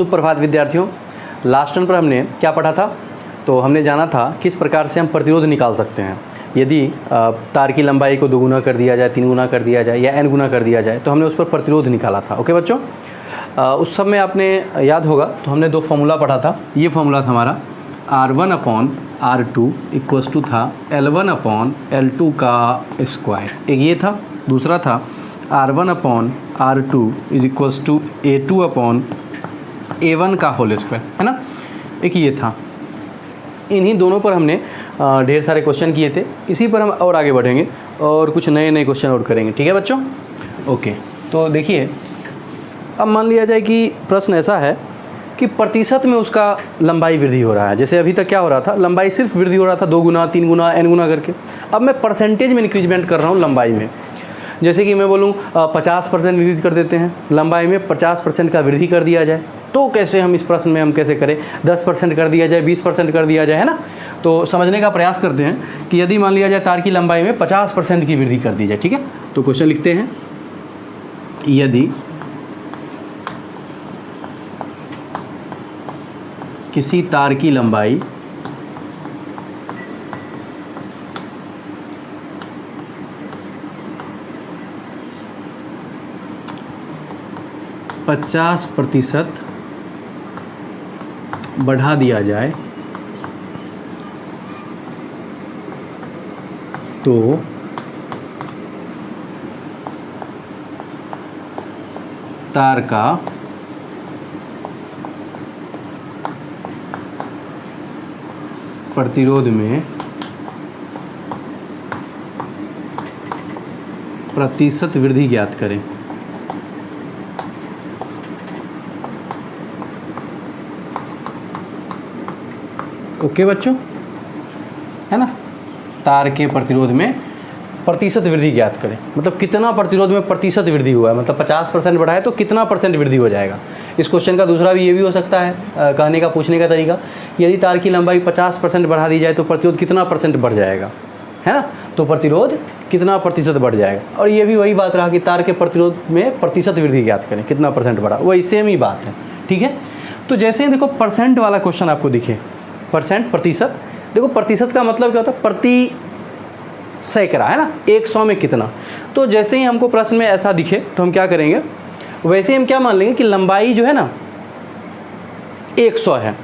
सुप्रभात विद्यार्थियों। Last turn पर हमने क्या पढ़ा था? तो हमने जाना था किस प्रकार से हम प्रतिरोध निकाल सकते हैं यदि तार की लंबाई को 2 गुना कर दिया जाए, 3 गुना कर दिया जाए या n गुना कर दिया जाए, तो हमने उस पर प्रतिरोध निकाला था। ओके बच्चों, उस सब में आपने याद होगा तो हमने 2 फॉर्मूला पढ़ा था। ये फॉर्मूला था हमारा R1/R2 इक्वल्स टू था L1/L2 का स्क्वायर, एक ये था। दूसरा था R1/R2 is equals to A2/A1 का होल स्क्वायर, है ना, एक ये था। इन्हीं दोनों पर हमने ढेर सारे क्वेश्चन किए थे। इसी पर हम और आगे बढ़ेंगे और कुछ नए नए क्वेश्चन और करेंगे। ठीक है बच्चों? ओके, तो देखिए अब मान लिया जाए कि प्रश्न ऐसा है कि प्रतिशत में उसका लंबाई वृद्धि हो रहा है। जैसे अभी तक क्या हो रहा था, लंबाई सिर्फ वृद्धि हो रहा था 2 गुना, 3 गुना, n गुना करके। अब मैं परसेंटेज में इंक्रीजमेंट कर रहा हूँ लंबाई में। जैसे कि मैं बोलूँ 50% इंक्रीज कर देते हैं, लंबाई में 50% का वृद्धि कर दिया जाए। तो कैसे हम इस प्रश्न में हम कैसे करें? 10% कर दिया जाए, 20% कर दिया जाए, है ना। तो समझने का प्रयास करते हैं कि यदि मान लिया जाए तार की लंबाई में 50% की वृद्धि कर दी जाए। ठीक है, तो क्वेश्चन लिखते हैं, यदि किसी तार की लंबाई %50 बढ़ा दिया जाए तो तार का प्रतिरोध में प्रतिशत वृद्धि ज्ञात करें। ओके बच्चों, है ना। तार के प्रतिरोध में प्रतिशत वृद्धि ज्ञात करें, मतलब कितना प्रतिरोध में प्रतिशत वृद्धि हुआ है, मतलब 50% बढ़ाए तो कितना % वृद्धि हो जाएगा। इस क्वेश्चन का दूसरा भी ये भी हो सकता है, कहने का पूछने का तरीका, यदि तार की लंबाई 50% बढ़ा दी जाए तो प्रतिरोध कितना % बढ़ जाएगा, है ना। तो प्रतिरोध कितना % बढ़ जाएगा। और ये भी वही बात रहा कि तार के प्रतिरोध में प्रतिशत वृद्धि ज्ञात करें, कितना % बढ़ा, वही सेम ही बात है। ठीक है, तो जैसे देखो परसेंट वाला क्वेश्चन आपको दिखे, परसेंट प्रतिशत, देखो प्रतिशत का मतलब क्या होता है? प्रति सैकड़ा, है ना, 100 में कितना। तो जैसे ही हमको प्रश्न में ऐसा दिखे तो हम क्या करेंगे, वैसे ही हम क्या मान लेंगे कि लंबाई जो है ना 100 है।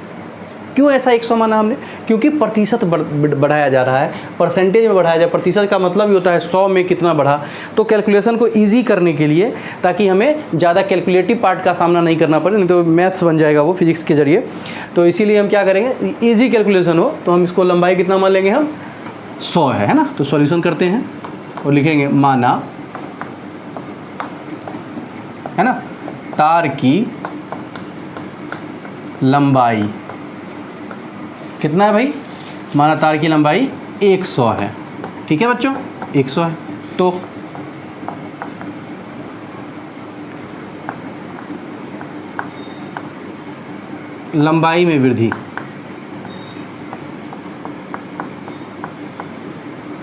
क्यों ऐसा 100 माना हमने? क्योंकि प्रतिशत बढ़ाया जा रहा है, परसेंटेज में बढ़ाया जाए। प्रतिशत का मतलब ही होता है 100 में कितना बढ़ा। तो कैलकुलेशन को इजी करने के लिए, ताकि हमें ज़्यादा कैलकुलेटिव पार्ट का सामना नहीं करना पड़े, नहीं तो मैथ्स बन जाएगा वो फिजिक्स के जरिए। तो इसीलिए हम क्या करेंगे, ईजी कैलकुलेशन हो तो हम इसको लंबाई कितना मान लेंगे, हम 100 है ना। तो सॉल्यूशन करते हैं और लिखेंगे, माना, है ना, तार की लंबाई कितना है भाई? माना तार की लंबाई 100 है। ठीक है बच्चों, 100 है। तो लंबाई में वृद्धि,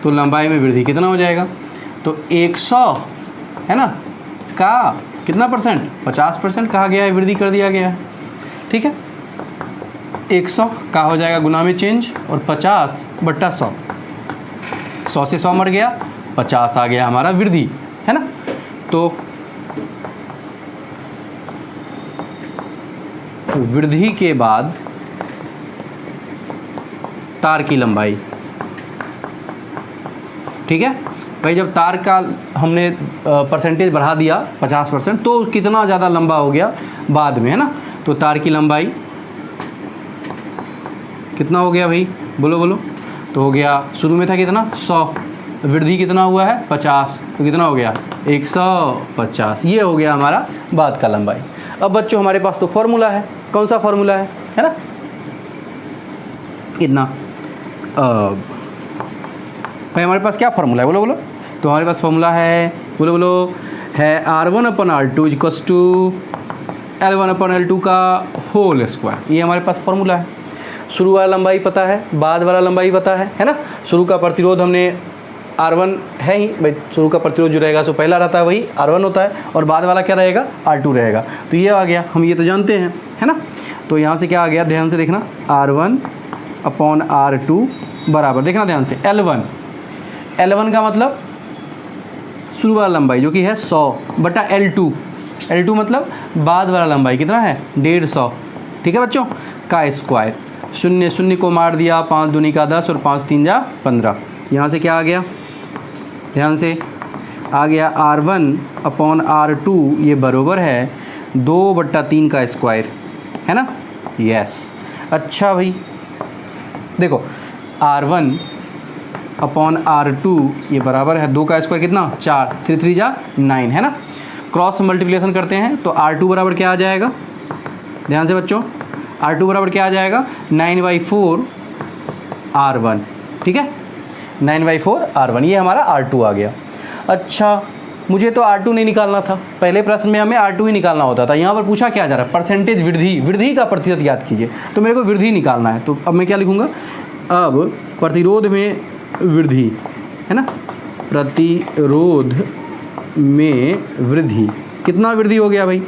तो लंबाई में वृद्धि कितना हो जाएगा? तो 100 है ना का कितना %? 50% कहा गया है, वृद्धि कर दिया गया है। ठीक है, 100 का हो जाएगा गुना में चेंज, और 50/100, 100 से 100 मर गया, 50 आ गया हमारा वृद्धि, है ना। तो वृद्धि के बाद तार की लंबाई, ठीक है भाई, जब तार का हमने परसेंटेज बढ़ा दिया 50%, तो कितना ज़्यादा लंबा हो गया बाद में, है ना। तो तार की लंबाई कितना हो गया भाई, बोलो बोलो। तो हो गया, शुरू में था कितना 100, वृद्धि कितना हुआ है 50, तो कितना हो गया 150। ये हो गया हमारा बाद का लंबाई। अब बच्चों हमारे पास तो फॉर्मूला है, कौन सा फॉर्मूला है ना, इतना भाई हमारे पास क्या फार्मूला है, बोलो बोलो। तो हमारे पास फॉर्मूला है, बोलो बोलो, है R1/R2 इक्वल्स टू L1/L2 का होल स्क्वायर। ये हमारे पास फॉर्मूला है। शुरू वाला लंबाई पता है, बाद वाला लंबाई पता है ना। शुरू का प्रतिरोध हमने R1 है ही भाई, शुरू का प्रतिरोध जो रहेगा सो पहला रहता है वही R1 होता है, और बाद वाला क्या रहेगा R2 रहेगा। तो ये आ गया, हम ये तो जानते हैं, है ना। तो यहाँ से क्या आ गया, ध्यान से देखना, R1/R2 बराबर, देखना ध्यान से, L1 का मतलब शुरू वाला लंबाई जो कि है 100/L2, L2 मतलब बाद वाला लंबाई कितना है 150, ठीक है बच्चों, का स्क्वायर। 0 0 को मार दिया, 5 दूनी का 10 और 5 3 जा 15। यहाँ से क्या आ गया, ध्यान से आ गया R1/R2 ये बराबर है 2/3 का स्क्वायर, है ना। यस, अच्छा भाई देखो R1/R2 ये बराबर है 2 का स्क्वायर कितना 4, 3 3 जा 9, है ना। क्रॉस मल्टीप्लिकेशन करते हैं तो R2 बराबर क्या आ जाएगा, ध्यान से बच्चों, R2 बराबर क्या आ जाएगा 9/4 R1, ठीक है, 9/4 R1, ये हमारा R2 आ गया। अच्छा, मुझे तो R2 नहीं निकालना था, पहले प्रश्न में हमें R2 ही निकालना होता था, यहाँ पर पूछा क्या जा रहा है परसेंटेज वृद्धि का प्रतिशत ज्ञात कीजिए, तो मेरे को वृद्धि निकालना है। तो अब मैं क्या लिखूँगा, अब प्रतिरोध में वृद्धि, है ना, प्रतिरोध में वृद्धि, कितना वृद्धि हो गया भाई,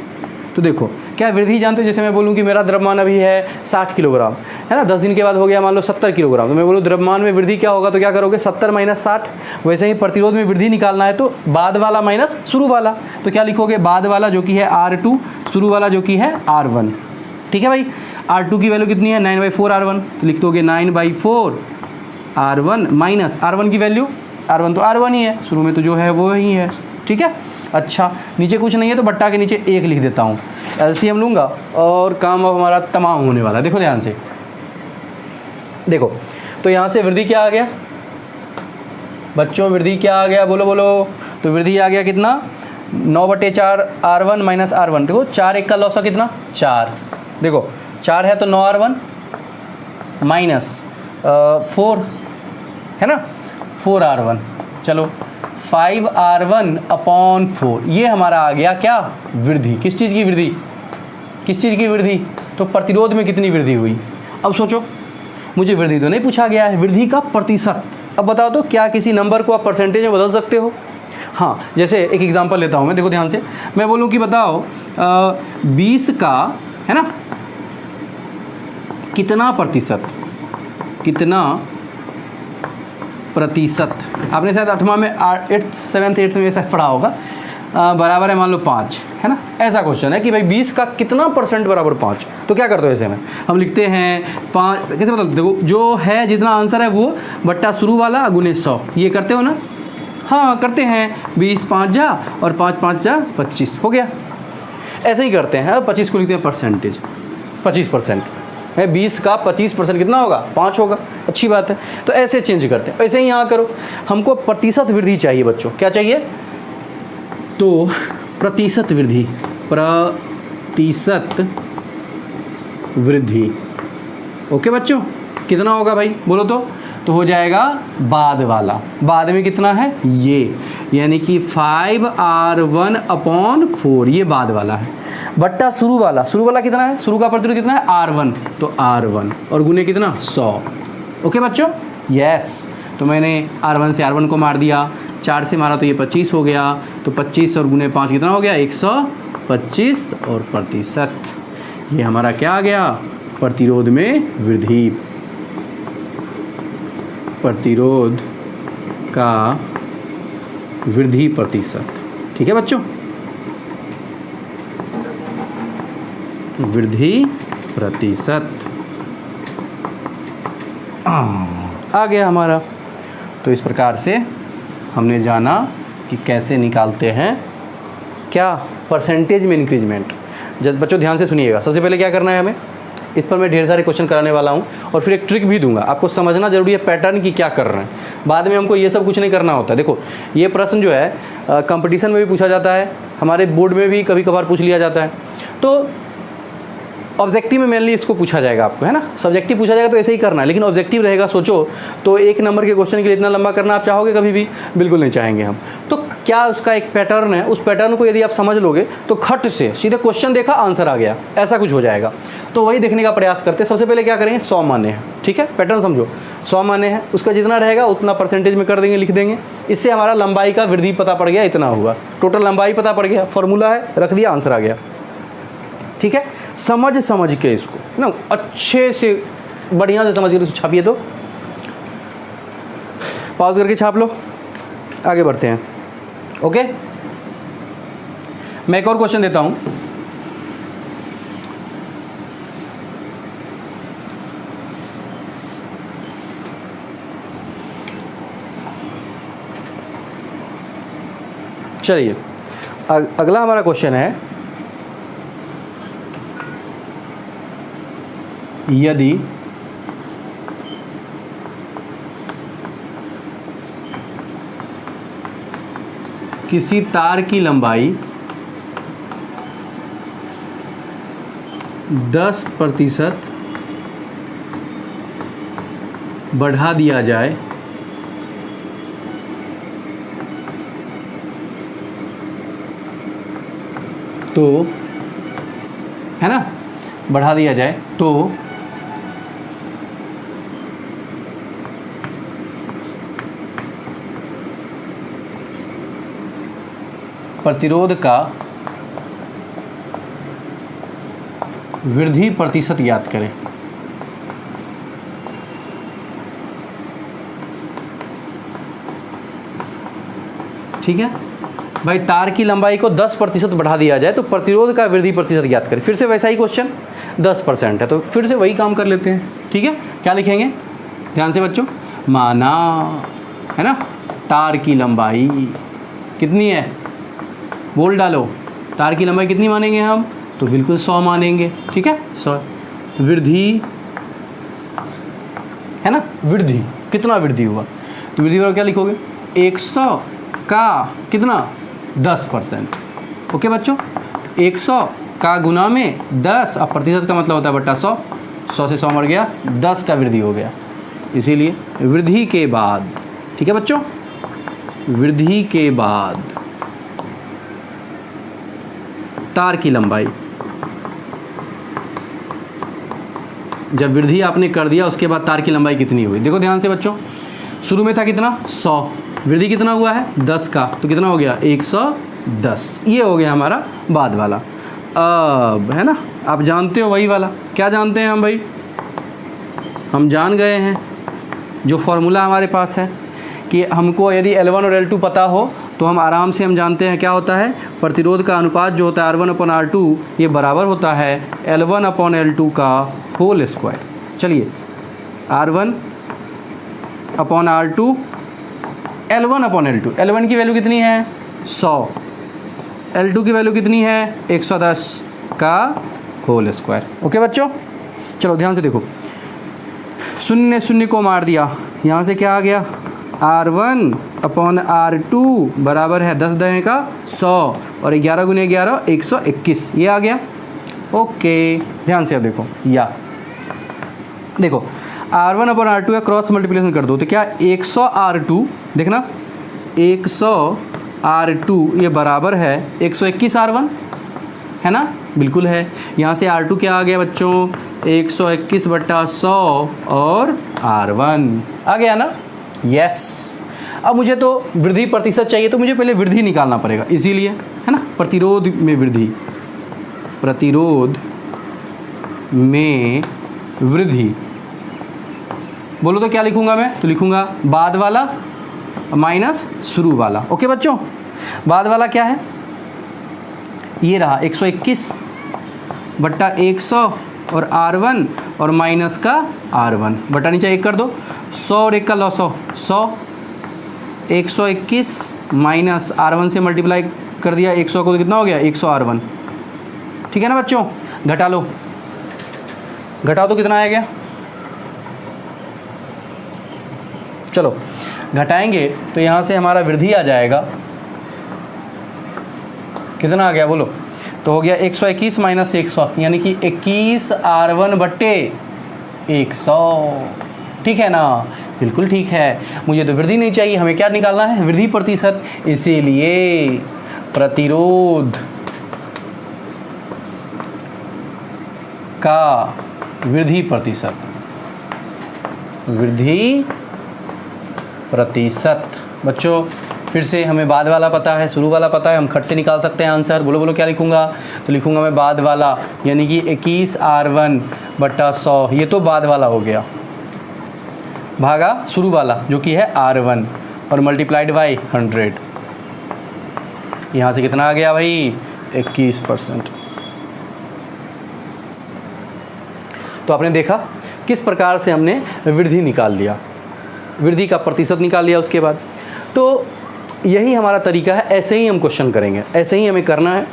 तो देखो क्या वृद्धि जानते हो, जैसे मैं बोलूँ कि मेरा द्रव्यमान अभी है 60 किलोग्राम, है ना, 10 दिन के बाद हो गया मान लो 70 किलोग्राम, तो मैं बोलूँ द्रव्यमान में वृद्धि क्या होगा, तो क्या करोगे 70 - 60। वैसे ही प्रतिरोध में वृद्धि निकालना है तो बाद वाला माइनस शुरू वाला, तो क्या लिखोगे, बाद वाला जो कि है R2, शुरू वाला जो कि है R1, ठीक है भाई। R2 की वैल्यू कितनी है 9/4 R1, तो लिख दोगे 9/4 R1 माइनस R1 की वैल्यू, R1 तो R1 ही है, शुरू में तो जो है वो ही है, ठीक है। अच्छा, नीचे कुछ नहीं है तो बट्टा के नीचे 1 लिख देता हूँ, LCM लूँगा और काम अब हमारा तमाम होने वाला है। देखो ध्यान से, देखो तो यहाँ से वृद्धि क्या आ गया बच्चों, वृद्धि क्या आ गया, बोलो बोलो, तो वृद्धि आ गया कितना 9/4 R1 माइनस R1, देखो 4 1 का लॉसा कितना 4, देखो 4 है तो 9 R1 माइनस 4, है ना 4 R1, चलो 5 R1/4, ये हमारा आ गया क्या वृद्धि, किस चीज़ की वृद्धि, किस चीज़ की वृद्धि, तो प्रतिरोध में कितनी वृद्धि हुई। अब सोचो, मुझे वृद्धि तो नहीं पूछा गया है, वृद्धि का प्रतिशत। अब बताओ तो क्या किसी नंबर को आप परसेंटेज में बदल सकते हो। हाँ, जैसे एक एग्जांपल लेता हूँ मैं, देखो ध्यान से, मैं बोलूँ कि बताओ 20 का, है ना, कितना प्रतिशत, कितना प्रतिशत, आपने शायद 8वां में 8th 7th 8th में ऐसा पढ़ा होगा, बराबर है मान लो 5, है ना। ऐसा क्वेश्चन है कि भाई 20 का कितना % बराबर 5, तो क्या करते हो ऐसे में, हम लिखते हैं 5, कैसे मतलब, देखो जो है जितना आंसर है वो बट्टा शुरू वाला गुने 100, ये करते हो ना, हाँ करते हैं, 20 5 जा और 5 5 जा 25 हो गया, ऐसे ही करते हैं। 25 को लिखते हैं परसेंटेज, 25% है, 20 का 25% कितना होगा 5 होगा, अच्छी बात है। तो ऐसे चेंज करते हैं, ऐसे ही यहाँ करो, हमको प्रतिशत वृद्धि चाहिए बच्चों, क्या चाहिए, तो प्रतिशत वृद्धि, प्रतिशत वृद्धि, ओके बच्चों, कितना होगा भाई बोलो तो हो जाएगा बाद वाला, बाद में कितना है ये, यानी कि 5 R1/4, ये बाद वाला है, बट्टा शुरू वाला कितना है, शुरू का प्रतिरोध कितना है R1, तो R1 और गुने कितना 100, ओके बच्चों, यस। तो मैंने R1 से R1 को मार दिया, 4 से मारा तो ये 25 हो गया, तो 25 और गुने 5 कितना हो गया 125, और प्रतिशत ये हमारा क्या आ गया, प्रतिरोध में वृद्धि, प्रतिरोध का वृद्धि प्रतिशत, ठीक है बच्चों, वृद्धि प्रतिशत आ गया हमारा। तो इस प्रकार से हमने जाना कि कैसे निकालते हैं क्या परसेंटेज में इंक्रीजमेंट। जब बच्चों ध्यान से सुनिएगा, सबसे पहले क्या करना है हमें, इस पर मैं ढेर सारे क्वेश्चन कराने वाला हूँ और फिर एक ट्रिक भी दूंगा, आपको समझना जरूरी है पैटर्न की क्या कर रहे हैं, बाद में हमको ये सब कुछ नहीं करना होता। देखो ये प्रश्न जो है कंपटीशन में भी पूछा जाता है, हमारे बोर्ड में भी कभी कभार पूछ लिया जाता है, तो ऑब्जेक्टिव में मेनली इसको पूछा जाएगा आपको, है ना। सब्जेक्टिव पूछा जाएगा तो ऐसे ही करना है, लेकिन ऑब्जेक्टिव रहेगा, सोचो तो 1 नंबर के क्वेश्चन के लिए इतना लंबा करना आप चाहोगे कभी भी, बिल्कुल नहीं चाहेंगे हम। तो क्या उसका एक पैटर्न है, उस पैटर्न को यदि आप समझ लोगे तो खट से सीधे क्वेश्चन देखा आंसर आ गया, ऐसा कुछ हो जाएगा। तो वही देखने का प्रयास करते हैं। सबसे पहले क्या करेंगे 100 माने हैं, ठीक है, पैटर्न समझो। 100 माने हैं, उसका जितना रहेगा उतना परसेंटेज में कर देंगे, लिख देंगे। इससे हमारा लंबाई का वृद्धि पता पड़ गया, इतना हुआ, टोटल लंबाई पता पड़ गया, फॉर्मूला है, रख दिया, आंसर आ गया। ठीक है, समझ के इसको ना अच्छे से बढ़िया से समझ के छापिए। तो पॉज करके छाप लो, आगे बढ़ते हैं। ओके, मैं एक और क्वेश्चन देता हूं। चलिए, अगला हमारा क्वेश्चन है, यदि किसी तार की लंबाई 10% बढ़ा दिया जाए तो, है ना, बढ़ा दिया जाए तो प्रतिरोध का वृद्धि प्रतिशत ज्ञात करें। ठीक है भाई, तार की लंबाई को 10% बढ़ा दिया जाए तो प्रतिरोध का वृद्धि प्रतिशत ज्ञात करें। फिर से वैसा ही क्वेश्चन, 10% है तो फिर से वही काम कर लेते हैं। ठीक है, क्या लिखेंगे ध्यान से बच्चों, माना, है ना, तार की लंबाई कितनी है, बोल डालो, तार की लंबाई कितनी मानेंगे हम, तो बिल्कुल 100 मानेंगे। ठीक है, 100 वृद्धि, है ना, वृद्धि, कितना वृद्धि हुआ, तो वृद्धि पर क्या लिखोगे, 100 का कितना 10%। ओके बच्चों, 100 का गुना में 10, अब प्रतिशत का मतलब होता है बट्टा 100, 100 से 100 मर गया, 10 का वृद्धि हो गया, इसीलिए वृद्धि के बाद। ठीक है बच्चों, वृद्धि के बाद तार की लंबाई, जब वृद्धि आपने कर दिया उसके बाद तार की लंबाई कितनी हुई, देखो ध्यान से बच्चों, शुरू में था कितना 100, वृद्धि कितना हुआ है 10 का, तो कितना हो गया 110, ये हो गया हमारा बाद वाला। अब है ना, आप जानते हो वही वाला, क्या जानते हैं हम भाई, हम जान गए हैं जो फॉर्मूला हमारे पास है कि हमको यदि L1 और L2 पता हो तो हम आराम से हम जानते हैं क्या होता है, प्रतिरोध का अनुपात जो होता है R1/R2 ये बराबर होता है L1/L2 का होल स्क्वायर। चलिए, R1/R2 L1/L2, L1 की वैल्यू कितनी है 100, L2 की वैल्यू कितनी है 110 का होल स्क्वायर। ओके बच्चों, चलो ध्यान से देखो, शून्य शून्य को मार दिया, यहाँ से क्या आ गया, R1/R2 बराबर है 10 दहें का 100 और 11 गुने 11 121, ये आ गया। ओके, ध्यान से अब देखो, या देखो R1/R2 का क्रॉस मल्टीप्लिकेशन कर दो तो क्या 100 R2, देखना 100 R2 ये बराबर है 121 R1, है ना, बिल्कुल है। यहाँ से R2 क्या आ गया बच्चों 121/100 और R1 आ गया ना, यस। अब मुझे तो वृद्धि प्रतिशत चाहिए तो मुझे पहले वृद्धि निकालना पड़ेगा, इसीलिए, है ना, प्रतिरोध में वृद्धि, प्रतिरोध में वृद्धि बोलो तो क्या लिखूंगा मैं, तो लिखूंगा बाद वाला माइनस शुरू वाला। ओके बच्चों, बाद वाला क्या है, ये रहा 121/100 और R1 और माइनस का R1 बटा नीचे 1 कर दो, 100 और 1 का लॉ 100, 121 माइनस R1 से मल्टीप्लाई कर दिया 100 को तो कितना हो गया 100 R1। ठीक है ना बच्चों, घटा लो, घटाओ तो कितना आएगा, चलो घटाएंगे तो यहाँ से हमारा वृद्धि आ जाएगा, कितना आ गया बोलो, तो हो गया 121 माइनस 100 यानी कि 21 R1/100। ठीक है ना, बिल्कुल ठीक है। मुझे तो वृद्धि नहीं चाहिए, हमें क्या निकालना है, वृद्धि प्रतिशत, इसीलिए प्रतिरोध का वृद्धि प्रतिशत वृद्धि प्रतिशत। बच्चों फिर से हमें बाद वाला पता है, शुरू वाला पता है, हम खट से निकाल सकते हैं आंसर। बोलो बोलो क्या लिखूंगा? तो लिखूंगा मैं बाद वाला, यानी कि 21R1/100, ये तो बाद वाला हो गया, भागा शुरू वाला जो कि है R1 और मल्टीप्लाइड बाई 100। यहाँ से कितना आ गया भाई? 21%। तो आपने देखा किस प्रकार से हमने वृद्धि निकाल लिया, वृद्धि का प्रतिशत निकाल लिया उसके बाद। तो यही हमारा तरीका है, ऐसे ही हम क्वेश्चन करेंगे, ऐसे ही हमें करना है।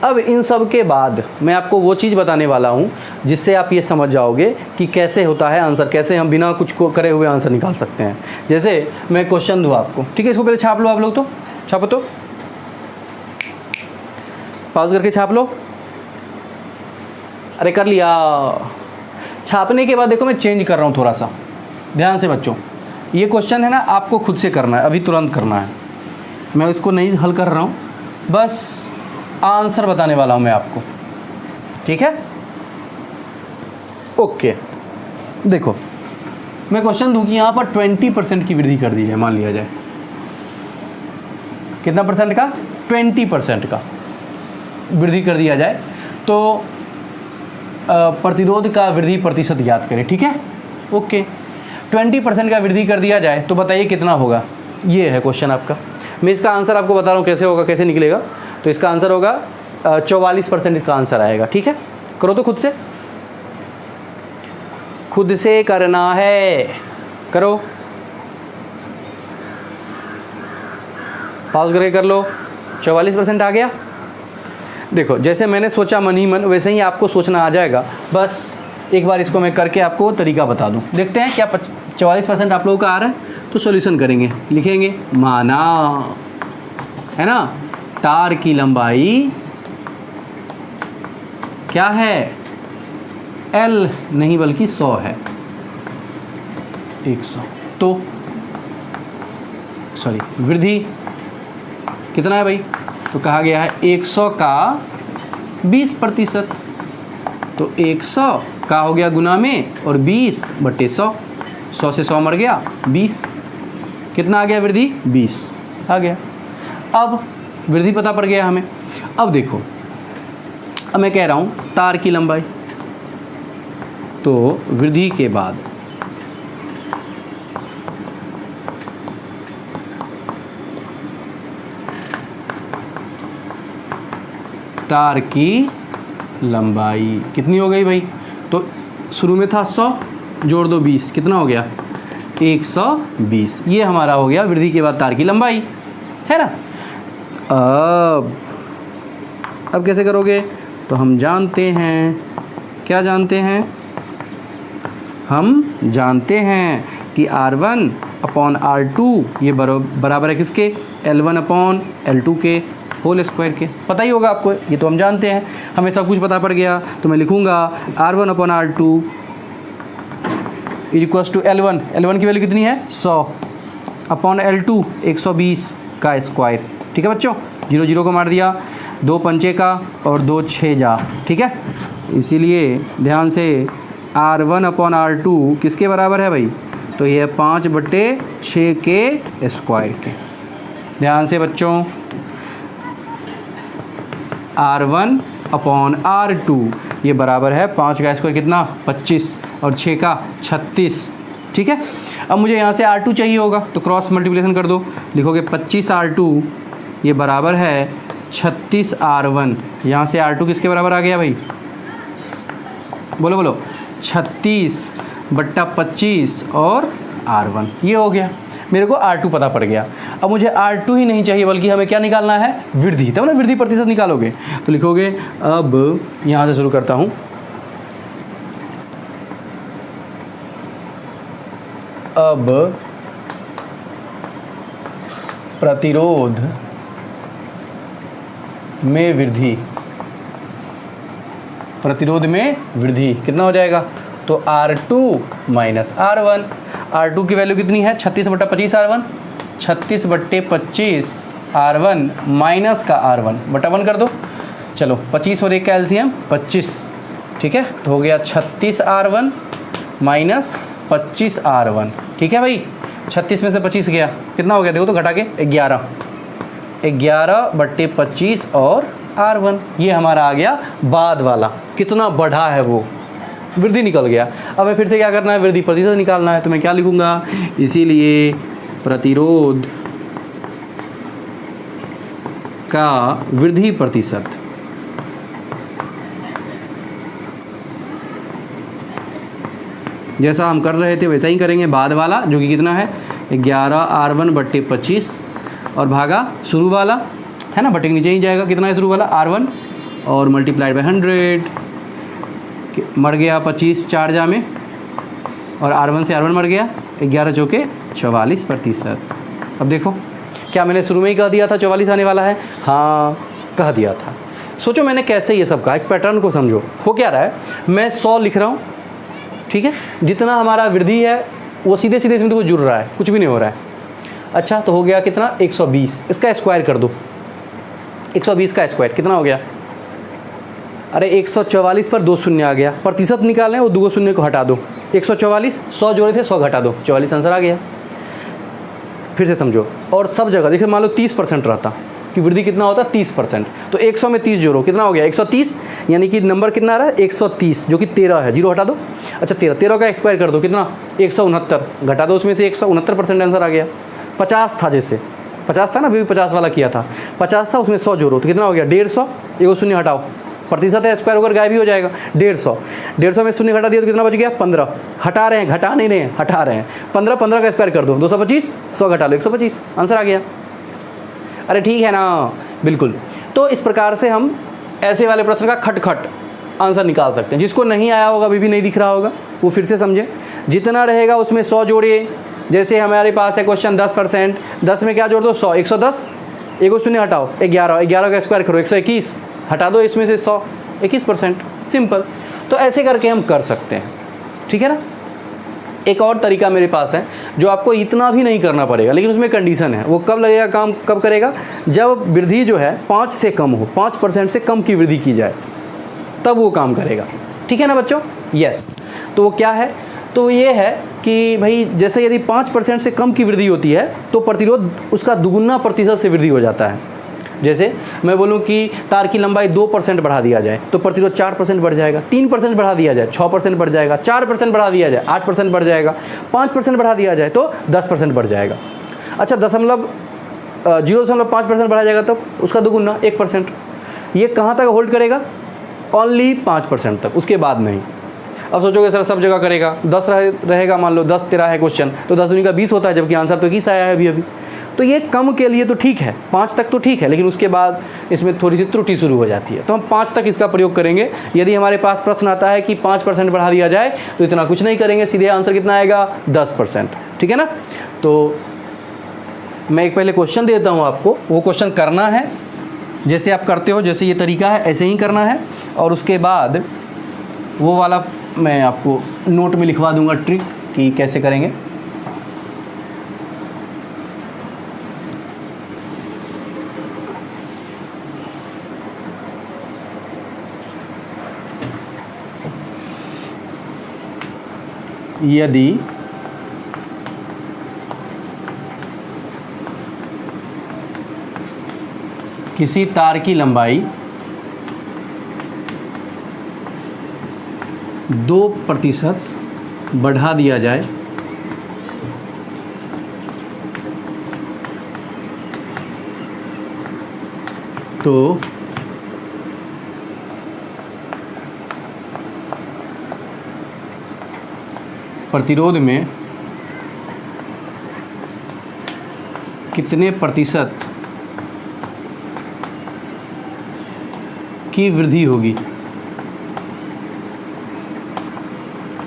अब इन सब के बाद मैं आपको वो चीज़ बताने वाला हूँ जिससे आप ये समझ जाओगे कि कैसे होता है आंसर, कैसे हम बिना कुछ को करे हुए आंसर निकाल सकते हैं। जैसे मैं क्वेश्चन दूँ आपको, ठीक है? इसको पहले छाप लो आप लोग, तो छापो, तो पॉज करके छाप लो। अरे कर लिया। छापने के बाद देखो मैं चेंज कर रहा हूँ थोड़ा सा, ध्यान से बच्चों। ये क्वेश्चन है ना, आपको खुद से करना है, अभी तुरंत करना है। मैं इसको नहीं हल कर रहा हूँ, बस आंसर बताने वाला हूँ मैं आपको, ठीक है? ओके, देखो मैं क्वेश्चन दूँ कि यहाँ पर 20% की वृद्धि कर दी जाए, मान लिया जाए। कितना परसेंट का? 20% का वृद्धि कर दिया जाए। तो प्रतिरोध का वृद्धि प्रतिशत ज्ञात करें, ठीक है? ओके, 20% का वृद्धि कर दिया जाए तो बताइए कितना होगा? ये है क्वेश्चन आपका। मैं इसका आंसर आपको बता रहा हूँ कैसे होगा, कैसे निकलेगा। तो इसका आंसर होगा 44% इसका आंसर आएगा, ठीक है? करो तो खुद से, खुद से करना है, करो, पॉज करके कर लो। 44% आ गया। देखो जैसे मैंने सोचा मन ही मन, वैसे ही आपको सोचना आ जाएगा। बस एक बार इसको मैं करके आपको तरीका बता दूं, देखते हैं क्या 44% आप लोगों का आ रहा है। तो सॉल्यूशन करेंगे, लिखेंगे माना, है ना, तार की लंबाई क्या है? L नहीं बल्कि 100 है, 100। तो सॉरी, वृद्धि कितना है भाई? तो कहा गया है 100 का 20%। तो 100 का हो गया गुना में और 20/100, 100 से 100 मर गया, 20। कितना आ गया वृद्धि? 20 आ गया। अब वृद्धि पता पड़ गया हमें। अब देखो, अब मैं कह रहा हूँ तार की लंबाई, तो वृद्धि के बाद तार की लंबाई कितनी हो गई भाई? तो शुरू में था 100, जोड़ दो 20, कितना हो गया? 120। ये हमारा हो गया वृद्धि के बाद तार की लंबाई, है ना? अब कैसे करोगे? तो हम जानते हैं, क्या जानते हैं? हम जानते हैं कि R1/R2 ये बराबर है किसके? L1/L2 के होल स्क्वायर के। पता ही होगा आपको, ये तो हम जानते हैं, हमें सब कुछ पता पड़ गया। तो मैं लिखूंगा R1/R2 = L1। L1 की वैल्यू कितनी है? 100/L2 120 का स्क्वायर, ठीक है बच्चों? 0 0 को मार दिया, 2 पंचे का और 2 6 जा, ठीक है? इसीलिए ध्यान से R1/R2 किसके बराबर है भाई? तो ये 5/6 के स्क्वायर के। ध्यान से बच्चों, R1/R2 ये बराबर है 5 का स्क्वायर कितना? 25 और 6 का 36, ठीक है? अब मुझे यहाँ से R2 चाहिए होगा, तो क्रॉस मल्टीप्लिकेशन कर दो, लिखोगे 25R2 ये बराबर है 36R1। यहाँ से R2 किसके बराबर आ गया भाई? बोलो बोलो, 36/25 और R1, ये हो गया। मेरे को R2 पता पड़ गया। अब मुझे R2 ही नहीं चाहिए, बल्कि हमें क्या निकालना है? वृद्धि। तब ना वृद्धि प्रतिशत निकालोगे। तो लिखोगे, अब यहाँ से शुरू करता हूँ, अब प्रतिरोध में वृद्धि, प्रतिरोध में वृद्धि कितना हो जाएगा? तो R2 माइनस R1। R2 की वैल्यू कितनी है? 36/25 R1, 36/25 R1 माइनस का R1/1 कर दो। चलो 25 और 1 का एलसीएम 25, ठीक है? तो हो गया 36R1 माइनस 25R1। ठीक है भाई, 36 में से 25 गया, कितना हो गया देखो तो घटा के 11, 11/25 और R1, ये हमारा आ गया बाद वाला, कितना बढ़ा है वो, वृद्धि निकल गया। अब हमें फिर से क्या करना है, वृद्धि प्रतिशत निकालना है, तो मैं क्या लिखूंगा, इसीलिए प्रतिरोध का वृद्धि प्रतिशत जैसा हम कर रहे थे वैसा ही करेंगे, बाद वाला जो कि कितना है 11R1/25 और भागा शुरू वाला है ना, बटे के नीचे ही जाएगा, कितना है शुरू वाला R1 और मल्टीप्लाइड बाय 100, मर गया 25 4 जा में, और R1 से R1 मर गया, 11 चौके 44%। अब देखो क्या मैंने शुरू में ही कह दिया था 44 आने वाला है, हाँ कह दिया था। सोचो मैंने कैसे ये सब कहा, एक पैटर्न को समझो। हो क्या रहा है, मैं 100 लिख रहा हूँ, ठीक है, जितना हमारा वृद्धि है वो सीधे सीधे इसमें तो जुड़ रहा है, कुछ भी नहीं हो रहा है। अच्छा तो हो गया कितना 120, इसका स्क्वायर कर दो, 120 का स्क्वायर कितना हो गया, अरे 144 पर 2 शून्य आ गया, प्रतिशत निकालें वो 2 शून्य को हटा दो, 144, 100 जोड़े थे 100 घटा दो, 44 आंसर आ गया। फिर से समझो, और सब जगह देखिए मान लो 30% रहता कि वृद्धि कितना होता है 30%, तो 100 में 30 जोड़ो कितना हो गया 130, यानी कि नंबर कितना आ रहा है 130 जो कि 13 है, जीरो हटा दो, अच्छा 13 का स्क्वायर कर दो कितना 169, घटा दो उसमें से 169% आंसर आ गया। 50 था, जैसे 50 था ना, अभी 50 वाला किया था, 50 था उसमें 100 जोड़ो तो कितना हो गया 150, एगो शून्य हटाओ, प्रतिशत है स्क्वायर होकर गायब भी हो जाएगा, 150 में शून्य घटा दिया तो कितना बच गया 15, हटा रहे हैं, घटा नहीं रहे हैं, हटा रहे हैं, 15 का स्क्वायर कर दो 225, 100 घटा लो 125, आंसर आ गया। अरे ठीक है ना, बिल्कुल। तो इस प्रकार से हम ऐसे वाले प्रश्न का खटखट आंसर निकाल सकते हैं। जिसको नहीं आया होगा, अभी भी नहीं दिख रहा होगा, वो फिर से समझे, जितना रहेगा उसमें 100 जोड़िए। जैसे हमारे पास है क्वेश्चन 10%, 10 में क्या जोड़ दो 100, 110, एगो शून्य हटाओ 11, 11 का स्क्वायर करो 121, हटा दो इसमें से 100, 21%, सिंपल। तो ऐसे करके हम कर सकते हैं, ठीक है ना। एक और तरीका मेरे पास है जो आपको इतना भी नहीं करना पड़ेगा, लेकिन उसमें कंडीशन है, वो कब लगेगा काम, कब करेगा, जब वृद्धि जो है 5 से कम हो, 5% से कम की वृद्धि की जाए, तब वो काम करेगा, ठीक है ना बच्चों। यस, तो वो क्या है, तो ये है कि भाई जैसे यदि 5% से कम की वृद्धि होती है तो प्रतिरोध उसका दुगुना प्रतिशत से वृद्धि हो जाता है। जैसे मैं बोलूं कि तार की लंबाई 2% बढ़ा दिया जाए तो प्रतिरोध 4% बढ़ जाएगा, 3% बढ़ा दिया जाए 6% बढ़ जाएगा, 4% बढ़ा दिया जाए 8% बढ़ जाएगा, 5% बढ़ा दिया जाए तो 10% बढ़ जाएगा। अच्छा 0.5% बढ़ा जाएगा तब उसका दुगुना 1%। ये कहाँ तक होल्ड करेगा, ओनली 5% तक, उसके बाद नहीं। अब सोचोगे सर सब जगह करेगा, 10 रहेगा, मान लो 10 13 है क्वेश्चन, तो 10 दूनी का 20 होता है, जबकि आंसर तो 21 आया है अभी। तो ये कम के लिए तो ठीक है, 5 तक तो ठीक है, लेकिन उसके बाद इसमें थोड़ी सी त्रुटि शुरू हो जाती है, तो हम 5 तक इसका प्रयोग करेंगे। यदि हमारे पास प्रश्न आता है कि 5% बढ़ा दिया जाए तो इतना कुछ नहीं करेंगे, सीधे आंसर कितना आएगा 10%, ठीक है ना। तो मैं एक पहले क्वेश्चन देता हूँ आपको, वो क्वेश्चन करना है जैसे आप करते हो, जैसे ये तरीका है ऐसे ही करना है, और उसके बाद वो वाला मैं आपको नोट में लिखवा दूंगा ट्रिक कि कैसे करेंगे। यदि किसी तार की लंबाई 2% बढ़ा दिया जाए तो प्रतिरोध में कितने प्रतिशत की वृद्धि होगी।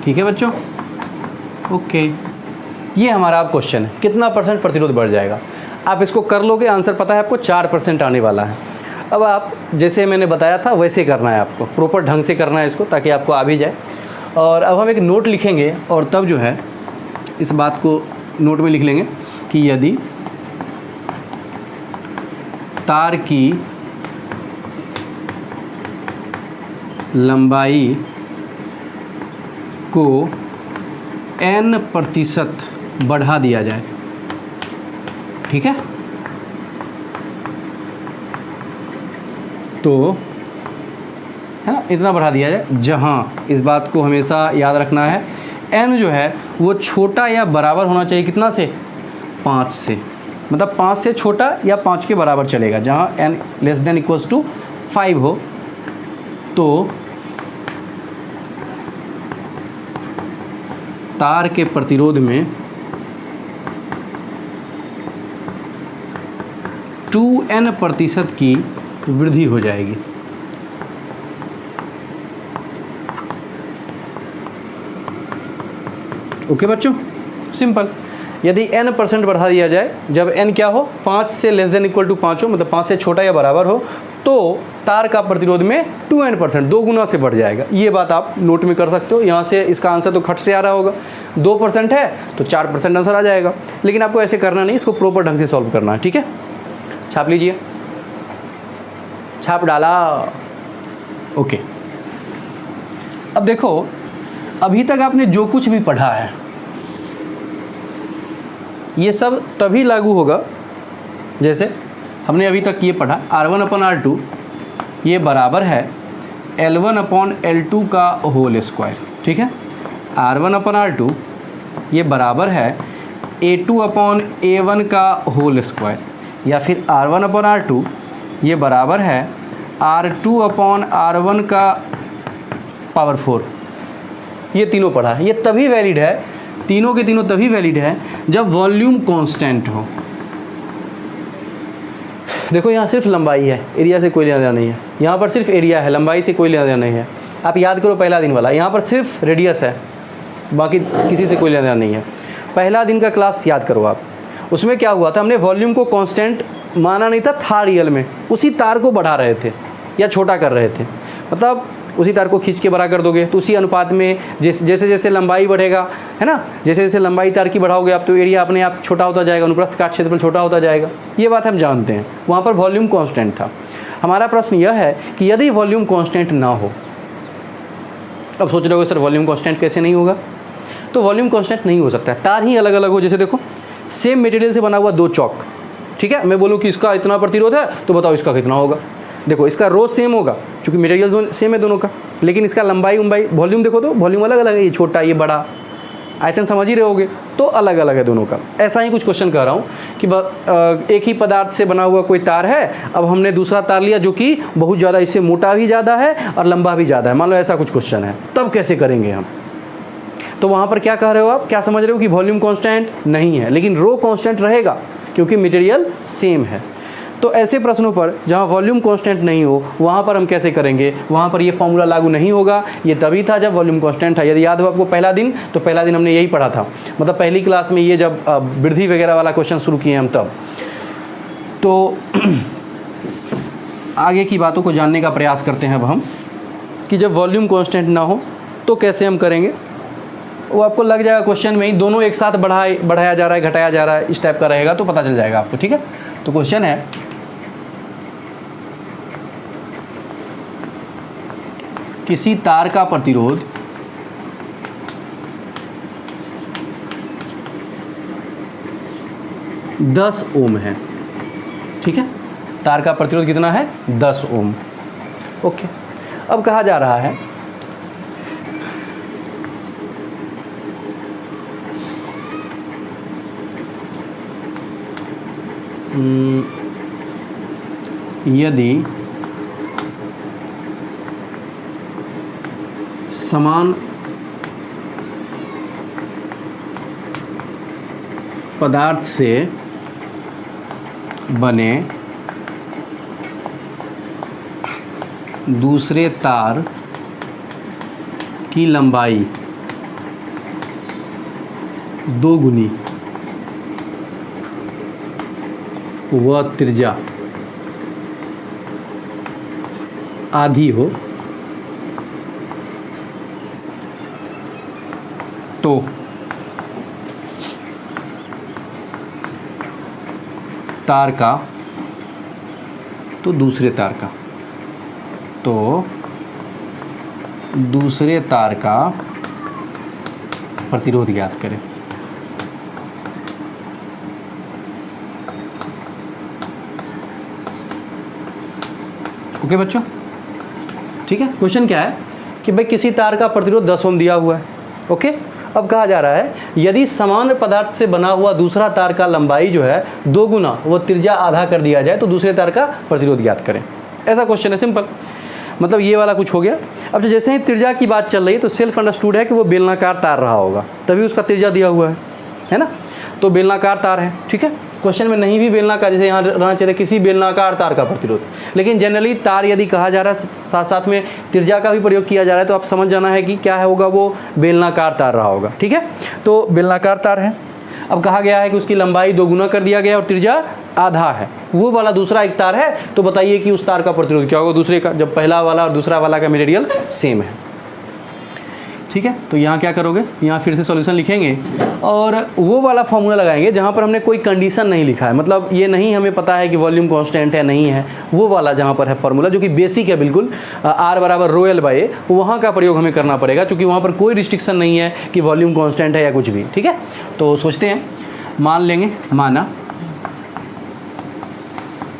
ठीक है बच्चों, ओके, ये हमारा क्वेश्चन है, कितना परसेंट प्रतिरोध बढ़ जाएगा। आप इसको कर लोगे, आंसर पता है आपको 4% आने वाला है। अब आप जैसे मैंने बताया था वैसे करना है, आपको प्रॉपर ढंग से करना है इसको, ताकि आपको आ भी जाए। और अब हम एक नोट लिखेंगे और तब जो है इस बात को नोट में लिख लेंगे कि यदि तार की लंबाई को n% बढ़ा दिया जाए, ठीक है, तो है ना, इतना बढ़ा दिया जाए, जहाँ इस बात को हमेशा याद रखना है, n जो है वो छोटा या बराबर होना चाहिए कितना से, 5 से, मतलब 5 से छोटा या 5 के बराबर चलेगा। जहाँ n less than equals to 5 हो तो तार के प्रतिरोध में 2n% की वृद्धि हो जाएगी। ओके बच्चों, सिंपल। यदि n% बढ़ा दिया जाए, जब n क्या हो, 5 से लेस देन इक्वल टू 5 हो, मतलब 5 से छोटा या बराबर हो, तो तार का प्रतिरोध में 2n% 2 गुना से बढ़ जाएगा। ये बात आप नोट में कर सकते हो। यहाँ से इसका आंसर तो खट से आ रहा होगा, 2% है तो 4% आंसर आ जाएगा। लेकिन आपको ऐसे करना नहीं, इसको प्रॉपर ढंग से सॉल्व करना है, ठीक है। छाप लीजिए, छाप डाला, ओके। अब देखो, अभी तक आपने जो कुछ भी पढ़ा है ये सब तभी लागू होगा, जैसे हमने अभी तक ये पढ़ा, R1/R2 ये बराबर है L1/L2 का होल स्क्वायर, ठीक है। R1/R2 ये बराबर है A2/A1 का होल स्क्वायर, या फिर R1/R2 ये बराबर है R2/R1 का पावर 4। ये तीनों पढ़ा है, ये तभी वैलिड है, तीनों के तीनों तभी वैलिड है जब वॉल्यूम कांस्टेंट हो। देखो यहाँ सिर्फ लंबाई है, एरिया से कोई लेना देना नहीं है। यहाँ पर सिर्फ एरिया है, लंबाई से कोई लेना देना नहीं है। आप याद करो पहला दिन वाला, यहाँ पर सिर्फ रेडियस है, बाकी किसी से कोई लेना देना नहीं है। पहला दिन का क्लास याद करो आप, उसमें क्या हुआ था, हमने वॉल्यूम को कांस्टेंट माना नहीं था रियल में, उसी तार को बढ़ा रहे थे या छोटा कर रहे थे। मतलब उसी तार को खींच के बड़ा कर दोगे तो उसी अनुपात में जैसे जैसे लंबाई बढ़ेगा, है ना, जैसे जैसे लंबाई तार की बढ़ाओगे आप, तो एरिया अपने आप छोटा होता जाएगा, अनुप्रस्थ काट क्षेत्रफल छोटा होता जाएगा। ये बात हम जानते हैं। वहाँ पर वॉल्यूम कांस्टेंट था। हमारा प्रश्न यह है कि यदि वॉल्यूम कांस्टेंट ना हो, अब सोच रहे हो सर वॉल्यूम कांस्टेंट कैसे नहीं होगा, तो वॉल्यूम कांस्टेंट नहीं हो सकता, तार ही अलग अलग हो। जैसे देखो, सेम मटेरियल से बना हुआ 2 चौक, ठीक है, मैं बोलूँ कि इसका इतना प्रतिरोध है, तो बताओ इसका कितना होगा। देखो इसका रो सेम होगा क्योंकि मटेरियल सेम है दोनों का, लेकिन इसका लंबाई वॉल्यूम देखो तो वॉल्यूम अलग अलग है, ये छोटा ये बड़ा, आयतन समझ ही रहे होगे, तो अलग अलग है दोनों का। ऐसा ही कुछ क्वेश्चन कर रहा हूँ कि एक ही पदार्थ से बना हुआ कोई तार है, अब हमने दूसरा तार लिया जो कि बहुत ज़्यादा, इससे मोटा भी ज़्यादा है और लंबा भी ज़्यादा है, मान लो ऐसा कुछ क्वेश्चन है, तब कैसे करेंगे हम। तो वहाँ पर क्या कह रहे हो आप, क्या समझ रहे हो कि वॉल्यूम कांस्टेंट नहीं है, लेकिन रो कांस्टेंट रहेगा क्योंकि मटेरियल सेम है। तो ऐसे प्रश्नों पर जहाँ वॉल्यूम कांस्टेंट नहीं हो, वहाँ पर हम कैसे करेंगे, वहाँ पर ये फॉर्मूला लागू नहीं होगा। ये तभी था जब वॉल्यूम कांस्टेंट था। यदि याद हो आपको पहला दिन, तो पहला दिन हमने यही पढ़ा था, मतलब पहली क्लास में ये जब वृद्धि वगैरह वाला क्वेश्चन शुरू किए हम तब। तो आगे की बातों को जानने का प्रयास करते हैं अब हम, कि जब वॉल्यूम कांस्टेंट ना हो तो कैसे हम करेंगे। वो आपको लग जाएगा क्वेश्चन में ही, दोनों एक साथ बढ़ाया जा रहा है, घटाया जा रहा है, इस टाइप का रहेगा तो पता चल जाएगा आपको, ठीक है। तो क्वेश्चन है, किसी तार का प्रतिरोध दस ओम है, ठीक है, तार का प्रतिरोध कितना है, 10 ओम। ओके, अब कहा जा रहा है यदि समान पदार्थ से बने दूसरे तार की लंबाई 2 गुनी व त्रिज्या आधी हो तो तार का, तो दूसरे तार का, तो दूसरे तार का प्रतिरोध ज्ञात करें। ओके बच्चों, ठीक है। क्वेश्चन क्या है कि भाई किसी तार का प्रतिरोध 10 ओम दिया हुआ है। ओके, अब कहा जा रहा है यदि समान पदार्थ से बना हुआ दूसरा तार का लंबाई जो है 2 गुना वो त्रिज्या आधा कर दिया जाए तो दूसरे तार का प्रतिरोध ज्ञात करें। ऐसा क्वेश्चन है, सिंपल। मतलब ये वाला कुछ हो गया। अब जैसे ही त्रिज्या की बात चल रही है तो सेल्फ अंडरस्टूड है कि वो बेलनाकार तार रहा होगा, तभी उसका त्रिज्या दिया हुआ है ना। तो बेलनाकार तार है, ठीक है। क्वेश्चन में नहीं भी बेलनाकार, जैसे यहाँ रहना चाहिए किसी बेलनाकार तार का प्रतिरोध, लेकिन जनरली तार यदि कहा जा रहा है साथ साथ में त्रिज्या का भी प्रयोग किया जा रहा है तो आप समझ जाना है कि क्या है होगा, वो बेलनाकार तार रहा होगा, ठीक है। तो बेलनाकार तार है। अब कहा गया है कि उसकी लंबाई 2 गुना कर दिया गया और त्रिज्या आधा है। वो वाला दूसरा एक तार है, तो बताइए कि उस तार का प्रतिरोध क्या होगा दूसरे का, जब पहला वाला और दूसरा वाला का मटेरियल सेम है, ठीक है। तो यहाँ क्या करोगे, यहाँ फिर से सॉल्यूशन लिखेंगे और वो वाला फॉर्मूला लगाएंगे जहाँ पर हमने कोई कंडीशन नहीं लिखा है, मतलब ये नहीं हमें पता है कि वॉल्यूम कांस्टेंट है नहीं है, वो वाला जहाँ पर है फॉर्मूला जो कि बेसिक है बिल्कुल, R बराबर रो एल बाई ए, वहाँ का प्रयोग हमें करना पड़ेगा क्योंकि वहाँ पर कोई रिस्ट्रिक्शन नहीं है कि वॉल्यूम कांस्टेंट है या कुछ भी, ठीक है। तो सोचते हैं, मान लेंगे, माना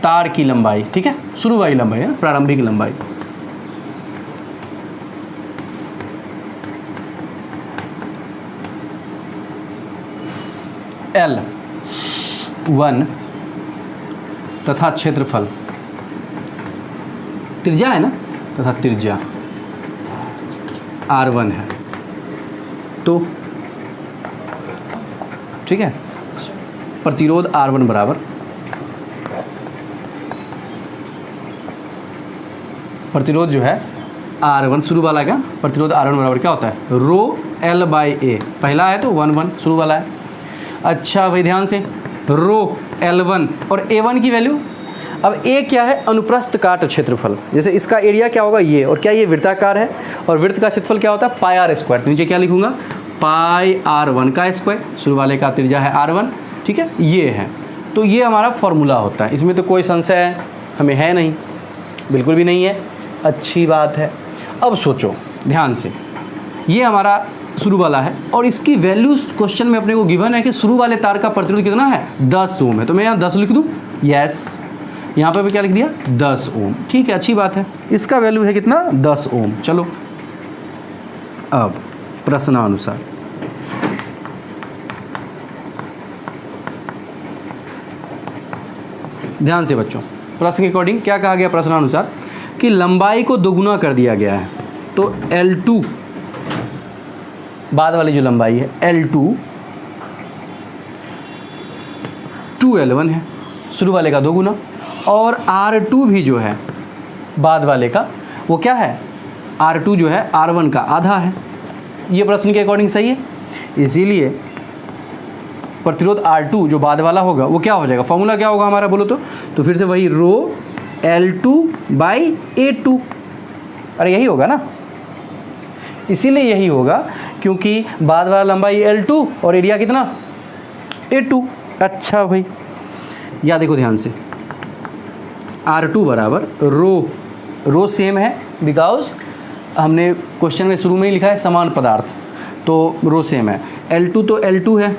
तार की लंबाई, ठीक है, शुरू वाली लंबाई है, प्रारंभिक लंबाई L1 तथा क्षेत्रफल त्रिज्या है ना, तथा त्रिज्या R1 है। तो ठीक है, प्रतिरोध R1 बराबर प्रतिरोध जो है R1 शुरू वाला का प्रतिरोध R1 बराबर क्या होता है, रो L बाई ए, पहला है तो 1 शुरू वाला है। अच्छा भाई ध्यान से, रो L1 और A1 की वैल्यू, अब A क्या है, अनुप्रस्थ काट क्षेत्रफल, जैसे इसका एरिया क्या होगा ये, और क्या ये वृत्ताकार है और वृत्त का क्षेत्रफल क्या होता है पाई आर स्क्वायर, तो नीचे क्या लिखूंगा पाई R1 का स्क्वायर, शुरू वाले का त्रिज्या है R1, ठीक है, ये है। तो ये हमारा फॉर्मूला होता है, इसमें तो कोई संशय हमें है नहीं, बिल्कुल भी नहीं है, अच्छी बात है। अब सोचो ध्यान से, ये हमारा शुरू वाला है और इसकी वैल्यू क्वेश्चन में अपने को गिवन है कि शुरू वाले तार का प्रतिरोध कितना है 10 ओम है, तो मैं यहाँ 10 लिख दूँ, यस, यहाँ पर भी क्या लिख दिया 10 ओम, ठीक है, अच्छी बात है। इसका वैल्यू है कितना 10 ओम। चलो अब प्रश्नानुसार ध्यान से बच्चों, प्रश्न के अकॉर्डिंग क्या कहा गया प्रश्नानुसार कि लंबाई को दोगुना कर दिया गया है, तो L2 बाद वाली जो लंबाई है L2 2L1 है, शुरू वाले का 2 गुना, और R2 भी जो है बाद वाले का वो क्या है, R2 जो है R1 का आधा है। ये प्रश्न के अकॉर्डिंग सही है, इसीलिए प्रतिरोध R2 जो बाद वाला होगा वो क्या हो जाएगा, फॉर्मूला क्या होगा हमारा बोलो तो फिर से वही रो L2 बाई A2, अरे यही होगा ना, इसीलिए यही होगा क्योंकि बाद वाला लंबाई L2 और एरिया कितना A2। अच्छा भाई या देखो ध्यान से, R2 बराबर रो सेम है बिकॉज हमने क्वेश्चन में शुरू में ही लिखा है समान पदार्थ, तो रो सेम है। L2 तो L2 है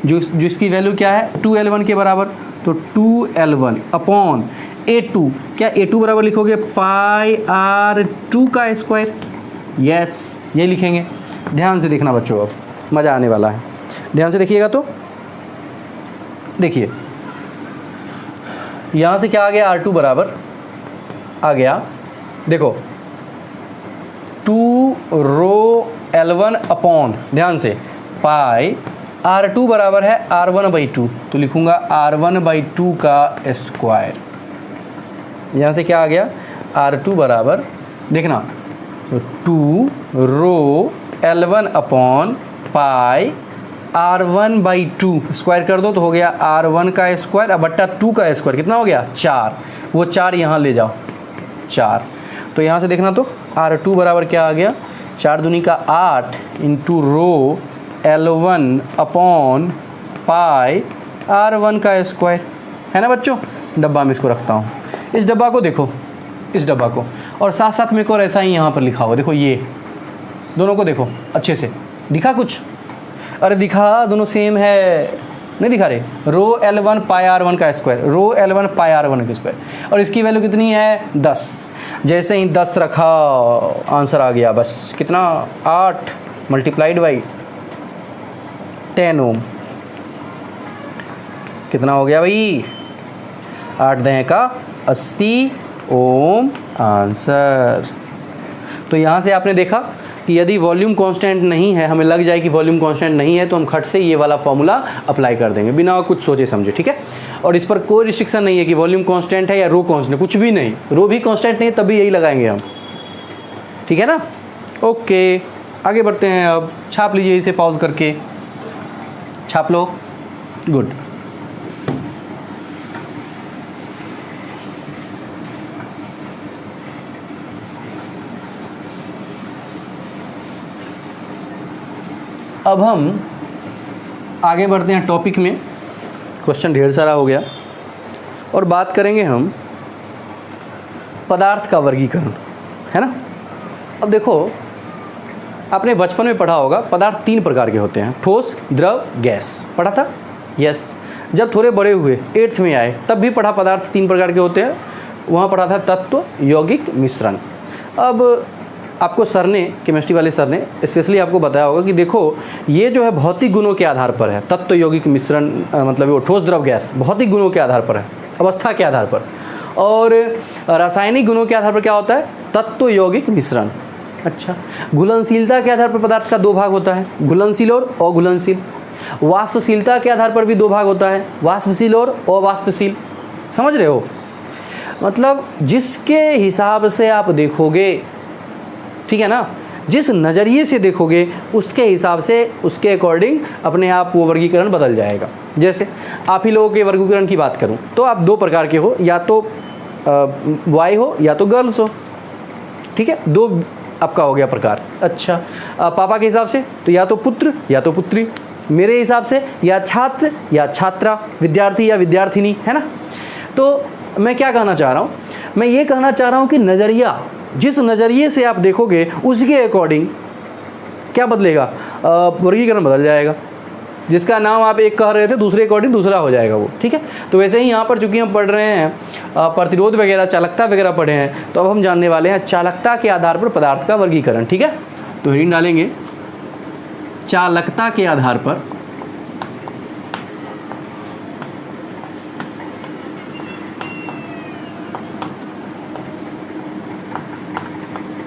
जो जिसकी वैल्यू क्या है 2L1 के बराबर, तो 2L1 अपॉन A2, क्या A2 बराबर लिखोगे पाई R2 का स्क्वायर, यस ये लिखेंगे। ध्यान से देखना बच्चों, अब मज़ा आने वाला है, ध्यान से देखिएगा। तो देखिए यहाँ से क्या आ गया R2 बराबर आ गया, देखो 2 रो L1 अपॉन, ध्यान से पाई R2 बराबर है R1/2, तो लिखूंगा R1/2 का स्क्वायर। यहाँ से क्या आ गया R2 बराबर, देखना 2 रो L1 upon pi R1/2 square कर दो तो हो गया R1 का स्क्वायर, अब बट्टा 2 का स्क्वायर कितना हो गया 4, वो 4 यहाँ ले जाओ 4, तो यहाँ से देखना तो R2 बराबर क्या आ गया 4 दूनी का 8 into rho L1 upon pi R1 का स्क्वायर, है ना बच्चों। डब्बा में इसको रखता हूँ, इस डब्बा को देखो, इस डब्बा को, और साथ साथ में एक और ऐसा ही यहाँ पर लिखा हुआ, देखो ये दोनों को देखो अच्छे से, दिखा कुछ अरे दिखा, दोनों सेम है, नहीं दिखा रहे। रो L1 पाई R1 का स्क्वायर, रो L1 पाई R1 का स्क्वायर, और इसकी वैल्यू कितनी है 10। जैसे ही 10 रखा आंसर आ गया, बस कितना 8 मल्टीप्लाइड बाई 10 ओम, कितना हो गया भाई 8 दहें का 80 ओम आंसर। तो यहाँ से आपने देखा कि यदि वॉल्यूम कांस्टेंट नहीं है, हमें लग जाए कि वॉल्यूम कांस्टेंट नहीं है, तो हम खट से ये वाला फॉर्मूला अप्लाई कर देंगे बिना कुछ सोचे समझे, ठीक है। और इस पर कोई रिस्ट्रिक्शन नहीं है कि वॉल्यूम कांस्टेंट है या रो कांस्टेंट, कुछ भी नहीं, रो भी कांस्टेंट नहीं है तभी यही लगाएंगे हम, ठीक है ना। ओके, आगे बढ़ते हैं। अब छाप लीजिए इसे पॉज करके, छाप लो, गुड। अब हम आगे बढ़ते हैं टॉपिक में, क्वेश्चन ढेर सारा हो गया, और बात करेंगे हम पदार्थ का वर्गीकरण, है ना। अब देखो, आपने बचपन में पढ़ा होगा पदार्थ 3 प्रकार के होते हैं, ठोस, द्रव, गैस, पढ़ा था, यस। जब थोड़े बड़े हुए 8th में आए तब भी पढ़ा पदार्थ 3 प्रकार के होते हैं, वहाँ पढ़ा था तत्व, यौगिक, मिश्रण। अब आपको सर ने, केमिस्ट्री वाले सर ने स्पेशली आपको बताया होगा कि देखो ये जो है भौतिक गुणों के आधार पर है, तत्व, यौगिक, मिश्रण, मतलब वो ठोस, द्रव, गैस भौतिक गुणों के आधार पर है, अवस्था के आधार पर। और रासायनिक गुणों के आधार पर क्या होता है, तत्व, यौगिक, मिश्रण। अच्छा, घुलनशीलता के आधार पर पदार्थ का 2 भाग होता है, घुलनशील और अघुलनशील। वाष्पशीलता के आधार पर भी 2 भाग होता है, वाष्पशील और अवाष्पशील। समझ रहे हो, मतलब जिसके हिसाब से आप देखोगे, ठीक है ना, जिस नज़रिए से देखोगे उसके हिसाब से, उसके अकॉर्डिंग अपने आप वो वर्गीकरण बदल जाएगा। जैसे आप ही लोगों के वर्गीकरण की बात करूं तो आप 2 प्रकार के हो, या तो बॉय हो या तो गर्ल्स हो, ठीक है, 2 आपका हो गया प्रकार। अच्छा, पापा के हिसाब से तो या तो पुत्र या तो पुत्री, मेरे हिसाब से या छात्र या छात्रा, विद्यार्थी या विद्यार्थिनी, है ना। तो मैं क्या कहना चाह रहा हूँ, मैं ये कहना चाह रहा हूँ कि नज़रिया, जिस नज़रिए से आप देखोगे उसके अकॉर्डिंग क्या बदलेगा, वर्गीकरण बदल जाएगा। जिसका नाम आप एक कह रहे थे दूसरे अकॉर्डिंग दूसरा हो जाएगा वो, ठीक है। तो वैसे ही यहाँ पर चूंकि हम पढ़ रहे हैं प्रतिरोध वगैरह, चालकता वगैरह पढ़े हैं, तो अब हम जानने वाले हैं चालकता के आधार पर पदार्थ का वर्गीकरण, ठीक है। तो हेडिंग डालेंगे चालकता के आधार पर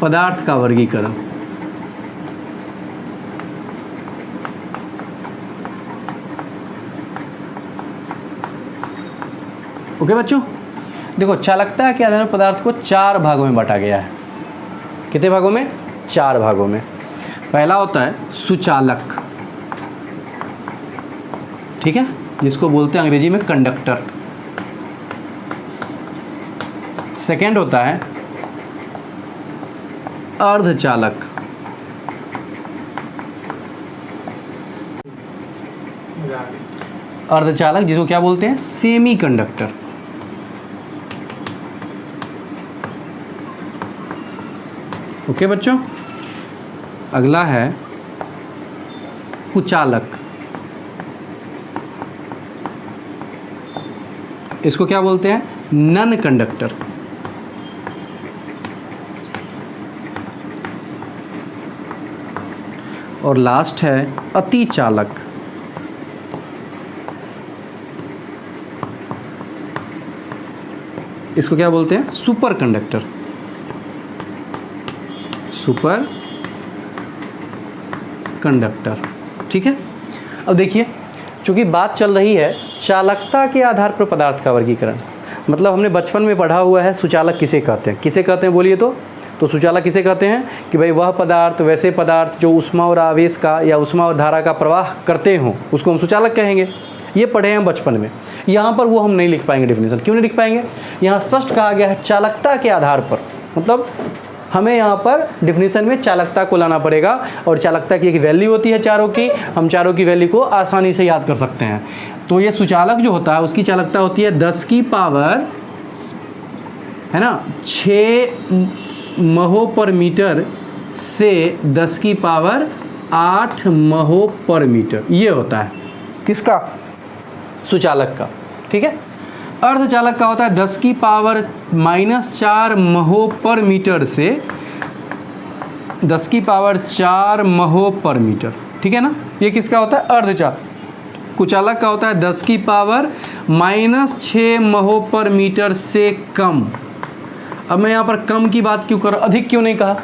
पदार्थ का वर्गीकरण। ओके बच्चों, देखो चालकता के आधार पर पदार्थ को 4 भागों में बांटा गया है। कितने भागों में, 4 भागों में। पहला होता है सुचालक, ठीक है, जिसको बोलते हैं अंग्रेजी में कंडक्टर। सेकंड होता है अर्धचालक, अर्धचालक जिसको क्या बोलते हैं, सेमी कंडक्टर। ओके बच्चों, अगला है कुचालक, इसको क्या बोलते हैं, नन कंडक्टर। और लास्ट है अतिचालक, इसको क्या बोलते हैं, सुपर कंडक्टर, सुपर कंडक्टर, ठीक है। अब देखिए, चूंकि बात चल रही है चालकता के आधार पर पदार्थ का वर्गीकरण, मतलब हमने बचपन में पढ़ा हुआ है सुचालक किसे कहते हैं, किसे कहते हैं बोलिए तो सुचालक किसे कहते हैं कि भाई वह पदार्थ, वैसे पदार्थ जो ऊष्मा और आवेश का या ऊष्मा और धारा का प्रवाह करते हों उसको हम सुचालक कहेंगे। ये पढ़े हैं बचपन में, यहाँ पर वो हम नहीं लिख पाएंगे डेफिनेशन। क्यों नहीं लिख पाएंगे, यहाँ स्पष्ट कहा गया है चालकता के आधार पर, मतलब हमें यहाँ पर डेफिनेशन में चालकता को लाना पड़ेगा। और चालकता की एक वैल्यू होती है चारों की, हम चारों की वैल्यू को आसानी से याद कर सकते हैं। तो ये सुचालक जो होता है उसकी चालकता होती है 10 की पावर, है ना, 6 महो पर मीटर से 10 की पावर 8 महो पर मीटर, ये होता है किसका? सुचालक का। ठीक है। अर्धचालक का होता है 10 की पावर -4 महो पर मीटर से 10 की पावर 4 महो पर मीटर। ठीक है ना, ये किसका होता है? अर्धचालक। कुचालक का होता है 10 की पावर -6 महो पर मीटर से कम। अब मैं यहाँ पर कम की बात क्यों कर रहा, अधिक क्यों नहीं कहा?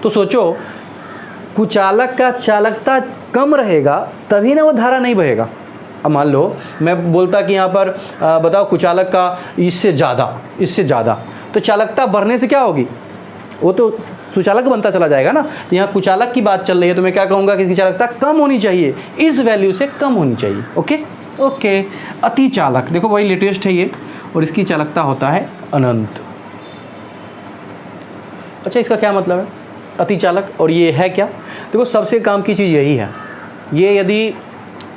तो सोचो, कुचालक का चालकता कम रहेगा तभी ना वो धारा नहीं बहेगा। अब मान लो मैं बोलता कि यहाँ पर बताओ कुचालक का इससे ज़्यादा, तो चालकता बढ़ने से क्या होगी? वो तो सुचालक बनता चला जाएगा ना। तो यहाँ कुचालक की बात चल रही है, तो मैं क्या कहूँगा कि इसकी चालकता कम होनी चाहिए, इस वैल्यू से कम होनी चाहिए। ओके। अतिचालक, देखो वही लेटेस्ट है ये, और इसकी चालकता होता है अनंत। अच्छा, इसका क्या मतलब है अतिचालक, और ये है क्या? देखो सबसे काम की चीज़ यही है। ये यदि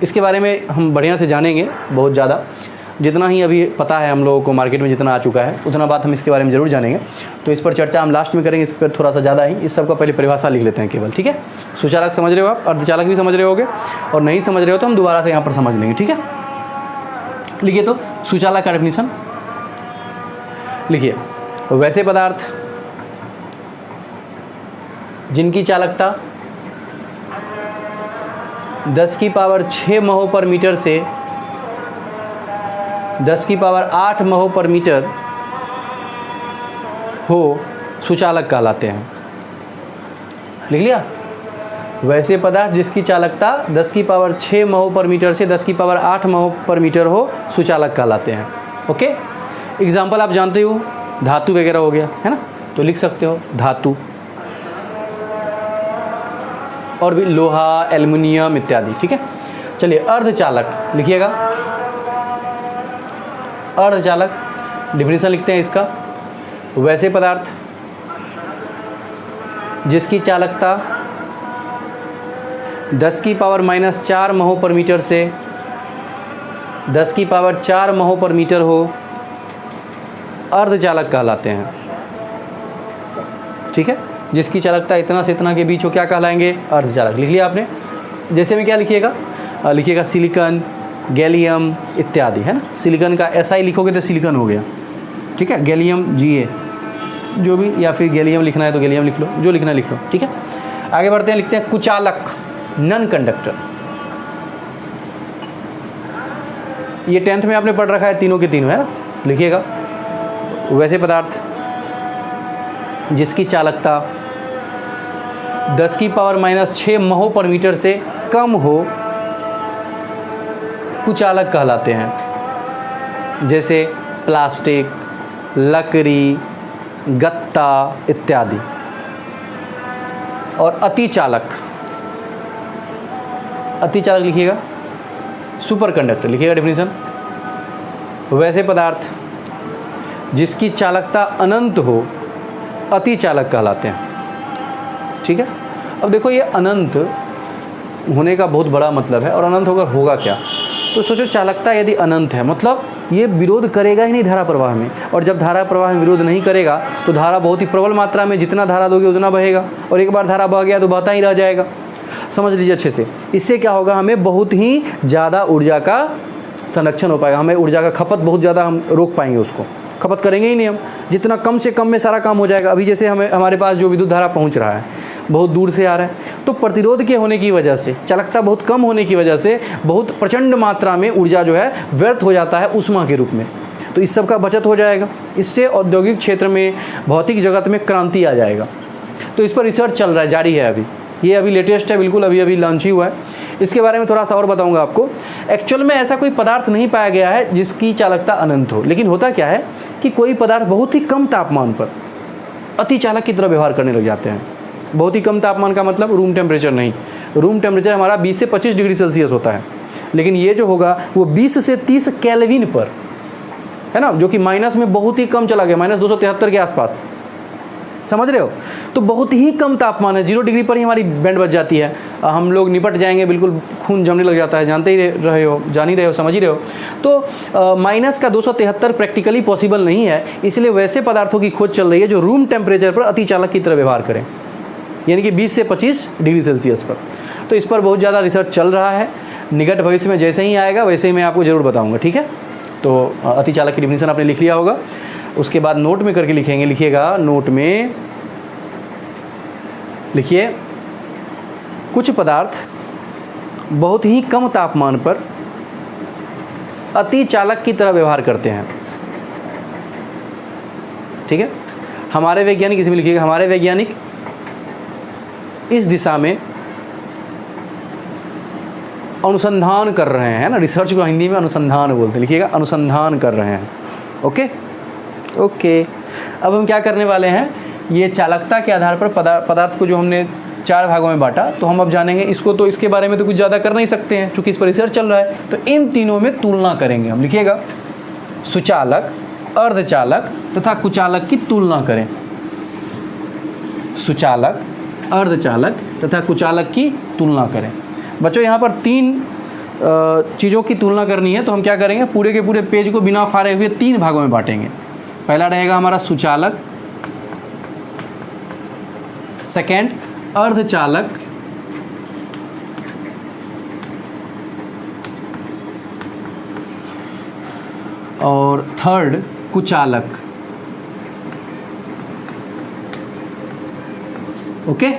इसके बारे में हम बढ़िया से जानेंगे, बहुत ज़्यादा, जितना ही अभी पता है हम लोगों को, मार्केट में जितना आ चुका है उतना बात हम इसके बारे में ज़रूर जानेंगे। तो इस पर चर्चा हम लास्ट में करेंगे, इस पर थोड़ा सा ज़्यादा ही। इस सब का पहले परिभाषा लिख लेते हैं केवल। ठीक है। सुचालक समझ रहे हो आप, अर्धचालक भी समझ रहे होगे, और नहीं समझ रहे हो तो हम दोबारा से यहाँ पर समझ लेंगे। ठीक है। लिखिए तो सुचालक का डेफिनीशन लिखिए। वैसे पदार्थ जिनकी चालकता 10 की पावर 6 महो पर मीटर से 10 की पावर 8 महो पर मीटर हो, सुचालक कहलाते हैं। लिख लिया? वैसे पदार्थ जिसकी चालकता 10 की पावर 6 महो पर मीटर से 10 की पावर 8 महो पर मीटर हो, सुचालक कहलाते हैं। ओके। एग्जाम्पल आप जानते हो, धातु वगैरह हो गया है ना, तो लिख सकते हो धातु, और भी लोहा, एल्युमिनियम इत्यादि। ठीक है। चलिए अर्धचालक लिखिएगा। अर्धचालक डिफिनीशन लिखते हैं इसका। वैसे पदार्थ जिसकी चालकता 10 की पावर -4 महो पर मीटर से 10 की पावर 4 महो पर मीटर हो, अर्धचालक कहलाते हैं। ठीक है। जिसकी चालकता इतना से इतना के बीच हो, क्या कहलाएंगे? अर्धचालक। लिख लिया आपने? जैसे में क्या लिखिएगा? लिखिएगा सिलिकॉन, गैलियम इत्यादि, है ना। सिलिकॉन का SI लिखोगे तो सिलिकॉन हो गया। ठीक है। गैलियम Ga, जो भी, या फिर गैलियम लिखना है तो गैलियम लिख लो, जो लिखना है लिख लो। ठीक है। आगे बढ़ते हैं, लिखते हैं कुचालक, नॉन कंडक्टर। ये 10th में आपने पढ़ रखा है, तीनों के तीनों, है ना। लिखिएगा। वैसे पदार्थ जिसकी चालकता 10 की पावर -6 महो पर मीटर से कम हो, कुचालक कहलाते हैं। जैसे प्लास्टिक, लकड़ी, गत्ता इत्यादि। और अतिचालक, अतिचालक लिखिएगा सुपर कंडक्टर। लिखिएगा डेफिनेशन। वैसे पदार्थ जिसकी चालकता अनंत हो, अतिचालक कहलाते हैं। ठीक है। अब देखो, ये अनंत होने का बहुत बड़ा मतलब है, और अनंत होकर होगा क्या? तो सोचो, चालकता यदि अनंत है मतलब ये विरोध करेगा ही नहीं धारा प्रवाह में, और जब धारा प्रवाह में विरोध नहीं करेगा तो धारा बहुत ही प्रबल मात्रा में, जितना धारा दोगे उतना बहेगा, और एक बार धारा बह गया तो बहता ही रह जाएगा। समझ लीजिए अच्छे से। इससे क्या होगा? हमें बहुत ही ज़्यादा ऊर्जा का संरक्षण हो पाएगा, हमें ऊर्जा का खपत बहुत ज़्यादा हम रोक पाएंगे, उसको खपत करेंगे ही नहीं हम, जितना कम से कम में सारा काम हो जाएगा। अभी जैसे हमारे पास जो विद्युत धारा पहुंच रहा है बहुत दूर से आ रहा है, तो प्रतिरोध के होने की वजह से, चालकता बहुत कम होने की वजह से बहुत प्रचंड मात्रा में ऊर्जा जो है व्यर्थ हो जाता है ऊष्मा के रूप में। तो इस सब का बचत हो जाएगा। इससे औद्योगिक क्षेत्र में, भौतिक जगत में क्रांति आ जाएगा। तो इस पर रिसर्च चल रहा है, जारी है अभी। ये अभी लेटेस्ट है, बिल्कुल अभी लॉन्च ही हुआ है। इसके बारे में थोड़ा सा और बताऊंगा आपको। एक्चुअल में ऐसा कोई पदार्थ नहीं पाया गया है जिसकी चालकता अनंत हो, लेकिन होता क्या है कि कोई पदार्थ बहुत ही कम तापमान पर अतिचालक की तरह व्यवहार करने लग जाते हैं। बहुत ही कम तापमान का मतलब रूम टेम्परेचर नहीं, रूम टेम्परेचर हमारा 20 से 25 डिग्री सेल्सियस होता है, लेकिन ये जो होगा वो 20 से 30 केल्विन पर, है ना, जो कि माइनस में बहुत ही कम चला गया, -273 के आसपास। समझ रहे हो? तो बहुत ही कम तापमान है, 0 डिग्री पर ही हमारी बैंड बच जाती है, हम लोग निपट जाएंगे, बिल्कुल खून जमने लग जाता है, जानते ही रहे हो, जान ही रहे हो, समझ ही रहे हो। तो माइनस का 273 प्रैक्टिकली पॉसिबल नहीं है, इसलिए वैसे पदार्थों की खोज चल रही है जो रूम टेम्परेचर पर अतिचालक की तरह व्यवहार करें, यानी कि 20 से 25 डिग्री सेल्सियस पर। तो इस पर बहुत ज़्यादा रिसर्च चल रहा है। निकट भविष्य में जैसे ही आएगा वैसे ही मैं आपको ज़रूर बताऊँगा, ठीक है। तो अतिचालक की डिफिनीशन आपने लिख लिया होगा, उसके बाद नोट में करके लिखेंगे। लिखिएगा नोट में, लिखिए कुछ पदार्थ बहुत ही कम तापमान पर अति चालक की तरह व्यवहार करते हैं, ठीक है। हमारे वैज्ञानिक, इसमें लिखिएगा हमारे वैज्ञानिक इस दिशा में अनुसंधान कर रहे हैं, ना, रिसर्च को हिंदी में अनुसंधान बोलते हैं। लिखिएगा अनुसंधान कर रहे हैं। Okay okay. अब हम क्या करने वाले हैं, ये चालकता के आधार पर पदार्थ को जो हमने 4 भागों में बांटा, तो हम अब जानेंगे इसको। तो इसके बारे में तो कुछ ज़्यादा कर नहीं सकते हैं क्योंकि इस पर रिसर्च चल रहा है, तो इन तीनों में तुलना करेंगे हम। लिखिएगा सुचालक, अर्धचालक तथा कुचालक की तुलना करें। सुचालक, अर्धचालक तथा कुचालक की तुलना करें। बच्चों यहाँ पर 3 चीज़ों की तुलना करनी है, तो हम क्या करेंगे, पूरे के पूरे पेज को बिना फाड़े हुए 3 भागों में बांटेंगे। पहला रहेगा हमारा सुचालक, सेकंड अर्धचालक, और थर्ड कुचालक। Okay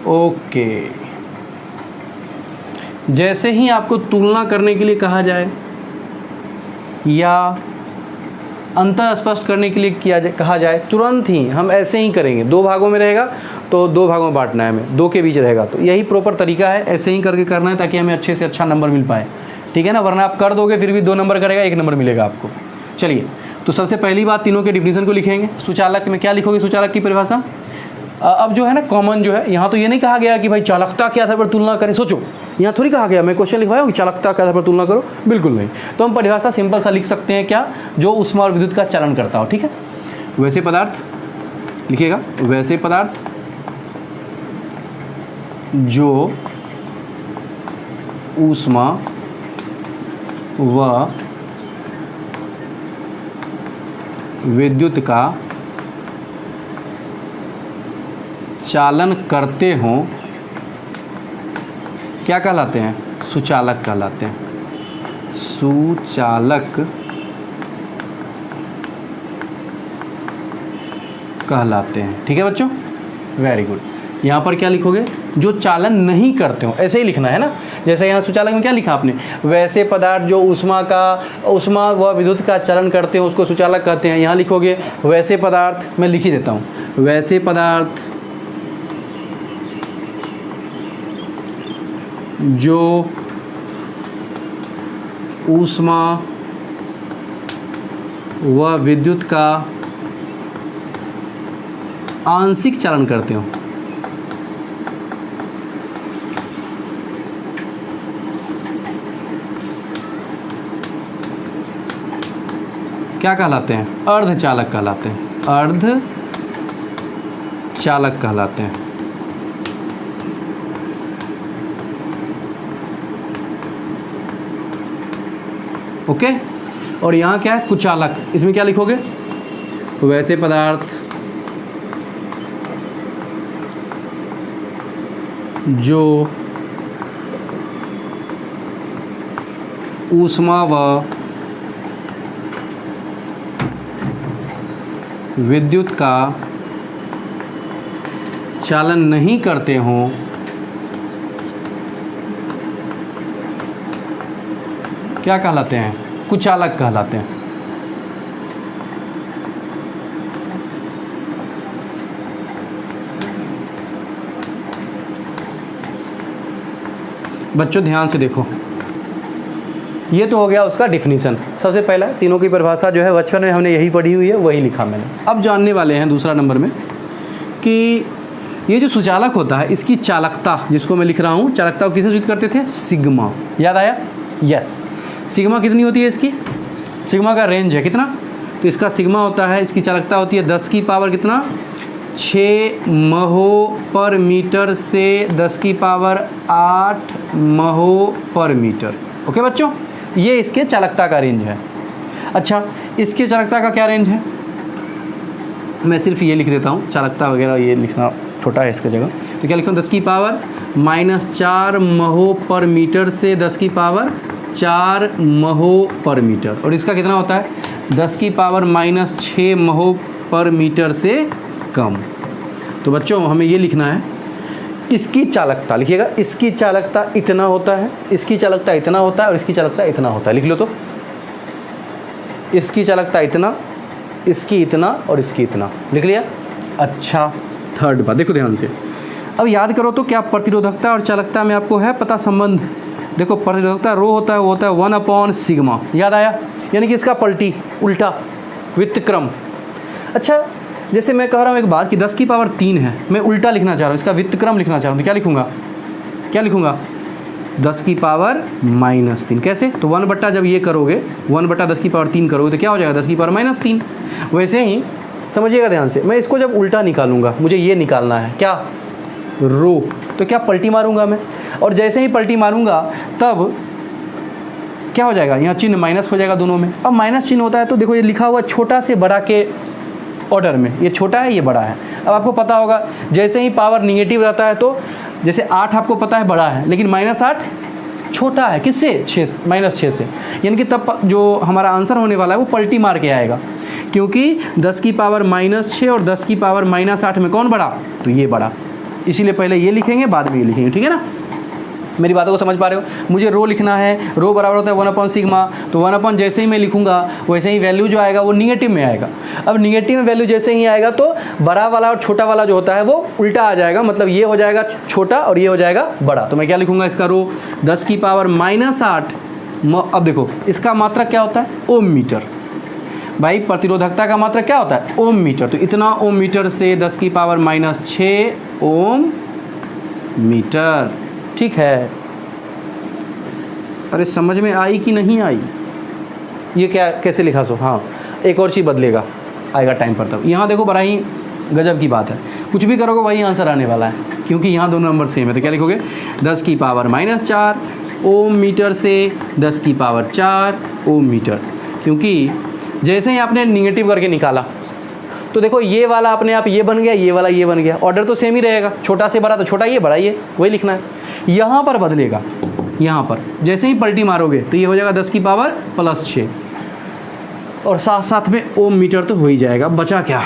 okay. जैसे ही आपको तुलना करने के लिए कहा जाए या अंतर स्पष्ट करने के लिए कहा जाए, तुरंत ही हम ऐसे ही करेंगे। 2 भागों में रहेगा तो 2 भागों में बांटना है हमें, 2 के बीच रहेगा, तो यही प्रॉपर तरीका है, ऐसे ही करके करना है ताकि हमें अच्छे से अच्छा नंबर मिल पाए, ठीक है ना। वरना आप कर दोगे फिर भी 2 नंबर करेगा, 1 नंबर मिलेगा आपको। चलिए, तो सबसे पहली बात तीनों के डिफिनीशन को लिखेंगे। सुचालक में क्या लिखोगे, सुचालक की परिभाषा। अब जो है ना कॉमन जो है, यहाँ तो ये नहीं कहा गया कि भाई चालकता के आधार पर तुलना करें। सोचो, यहाँ थोड़ी कहा गया, मैं क्वेश्चन लिखवाया कि चालकता के आधार पर तुलना करो, बिल्कुल नहीं। तो हम परिभाषा सिंपल सा लिख सकते हैं, क्या, जो ऊष्मा और विद्युत का चालन करता हो, ठीक है। वैसे पदार्थ, लिखिएगा वैसे पदार्थ जो ऊष्मा व विद्युत का चालन करते हों, क्या कहलाते हैं, सुचालक कहलाते हैं। सुचालक कहलाते हैं, ठीक है बच्चों, वेरी गुड। यहाँ पर क्या लिखोगे, जो चालन नहीं करते हो, ऐसे ही लिखना है ना। जैसे यहाँ सुचालक में क्या लिखा आपने, वैसे पदार्थ जो ऊष्मा व विद्युत का चालन करते हैं उसको सुचालक कहते हैं। यहाँ लिखोगे वैसे पदार्थ, मैं लिख ही देता हूँ, वैसे पदार्थ जो ऊष्मा व विद्युत का आंशिक चालन करते हो, क्या कहलाते हैं, अर्धचालक कहलाते हैं, अर्धचालक कहलाते हैं। ओके। और यहाँ क्या है, कुचालक, इसमें क्या लिखोगे, वैसे पदार्थ जो ऊष्मा व विद्युत का चालन नहीं करते हों, क्या कहलाते हैं, कुचालक कहलाते हैं। बच्चों ध्यान से देखो, ये तो हो गया उसका डिफिनीशन। सबसे पहला तीनों की परिभाषा जो है बचपन में हमने यही पढ़ी हुई है, वही लिखा मैंने। अब जानने वाले हैं दूसरा नंबर में कि ये जो सुचालक होता है इसकी चालकता, जिसको मैं लिख रहा हूँ, चालकता को किसे सूचित करते थे, सिग्मा। याद आया, यस। सिग्मा कितनी होती है इसकी, सिग्मा का रेंज है कितना, तो इसका सिग्मा होता है, इसकी चालकता होती है 10 की पावर कितना, 6 महो पर मीटर से 10 की पावर 8 महो पर मीटर। ओके बच्चों, ये इसके चालकता का रेंज है। अच्छा, इसके चालकता का क्या रेंज है, मैं सिर्फ ये लिख देता हूँ, चालकता वगैरह ये लिखना छोटा है इसका जगह, तो क्या लिखूँ, 10 की पावर -4 महो पर मीटर से 10 की पावर 4 महो पर मीटर, और इसका कितना होता है 10 की पावर -6 महो पर मीटर से कम। तो बच्चों हमें ये लिखना है, इसकी चालकता लिखिएगा, इसकी चालकता इतना होता है, इसकी चालकता इतना होता है, और इसकी चालकता इतना होता है। लिख लो तो, इसकी चालकता इतना, इसकी इतना, और इसकी इतना। लिख लिया। अच्छा, थर्ड बात देखो ध्यान से, अब याद करो तो क्या प्रतिरोधकता और चालकता में आपको है पता संबंध। देखो प्रतिरोधकता रो होता है, वो होता है 1/σ। याद आया, यानी कि इसका पलटी उल्टा व्युत्क्रम। अच्छा, जैसे मैं कह रहा हूँ एक बात कि 10 की पावर 3 है, मैं उल्टा लिखना चाह रहा हूँ, इसका व्युत्क्रम लिखना चाह रहा हूँ, तो क्या लिखूँगा, क्या लिखूँगा 10 की पावर -3। कैसे, तो 1 जब ये करोगे 1/10 की पावर 3 करोगे तो क्या हो जाएगा 10 की पावर -3। वैसे ही समझिएगा ध्यान से, मैं इसको जब उल्टा निकालूंगा, मुझे ये निकालना है क्या रो, तो क्या पलटी मारूंगा मैं, और जैसे ही पलटी मारूंगा तब क्या हो जाएगा, यहाँ चिन्ह माइनस हो जाएगा दोनों में। अब माइनस चिन्ह होता है तो देखो ये लिखा हुआ छोटा से बड़ा के ऑर्डर में, ये छोटा है ये बड़ा है। अब आपको पता होगा जैसे ही पावर निगेटिव रहता है तो जैसे 8 आपको पता है बड़ा है, लेकिन -8 छोटा है, किससे, -6 से, यानी कि तब जो हमारा आंसर होने वाला है वो पलटी मार के आएगा, क्योंकि 10 की पावर -6 और 10 की पावर -8 में कौन बड़ा, तो ये बड़ा, इसीलिए पहले ये लिखेंगे बाद में ये लिखेंगे। ठीक है ना, मेरी बातों को समझ पा रहे हो। मुझे रो लिखना है, रो बराबर होता है 1/σ, तो 1 जैसे ही मैं लिखूंगा वैसे ही वैल्यू जो आएगा वो निगेटिव में आएगा। अब निगेटिव में वैल्यू जैसे ही आएगा तो बड़ा वाला और छोटा वाला जो होता है वो उल्टा आ जाएगा, मतलब ये हो जाएगा छोटा और ये हो जाएगा बड़ा। तो मैं क्या लिखूंगा, इसका रो 10 की पावर -8। अब देखो इसका मात्रक क्या होता है, ओम मीटर। भाई प्रतिरोधकता का मात्रक क्या होता है, ओम मीटर, तो इतना ओम मीटर से 10 की पावर -6 ओम मीटर। ठीक है, अरे समझ में आई कि नहीं आई, ये क्या कैसे लिखा सो। हाँ, एक और चीज़ बदलेगा, आएगा टाइम पर तब। यहाँ देखो बड़ा ही गजब की बात है, कुछ भी करोगे वही आंसर आने वाला है, क्योंकि यहाँ दोनों नंबर सेम है। तो क्या लिखोगे, 10 की पावर -4 ओम मीटर से 10 की पावर 4 ओम मीटर, क्योंकि जैसे ही आपने निगेटिव करके निकाला तो देखो ये वाला अपने आप ये बन गया, ये वाला ये बन गया, ऑर्डर तो सेम ही रहेगा, छोटा से बड़ा तो छोटा ये बड़ा ये, वही लिखना है। यहाँ पर बदलेगा, यहाँ पर जैसे ही पलटी मारोगे तो ये हो जाएगा 10 की पावर +6, और साथ साथ में ओम मीटर तो हो ही जाएगा। बचा क्या,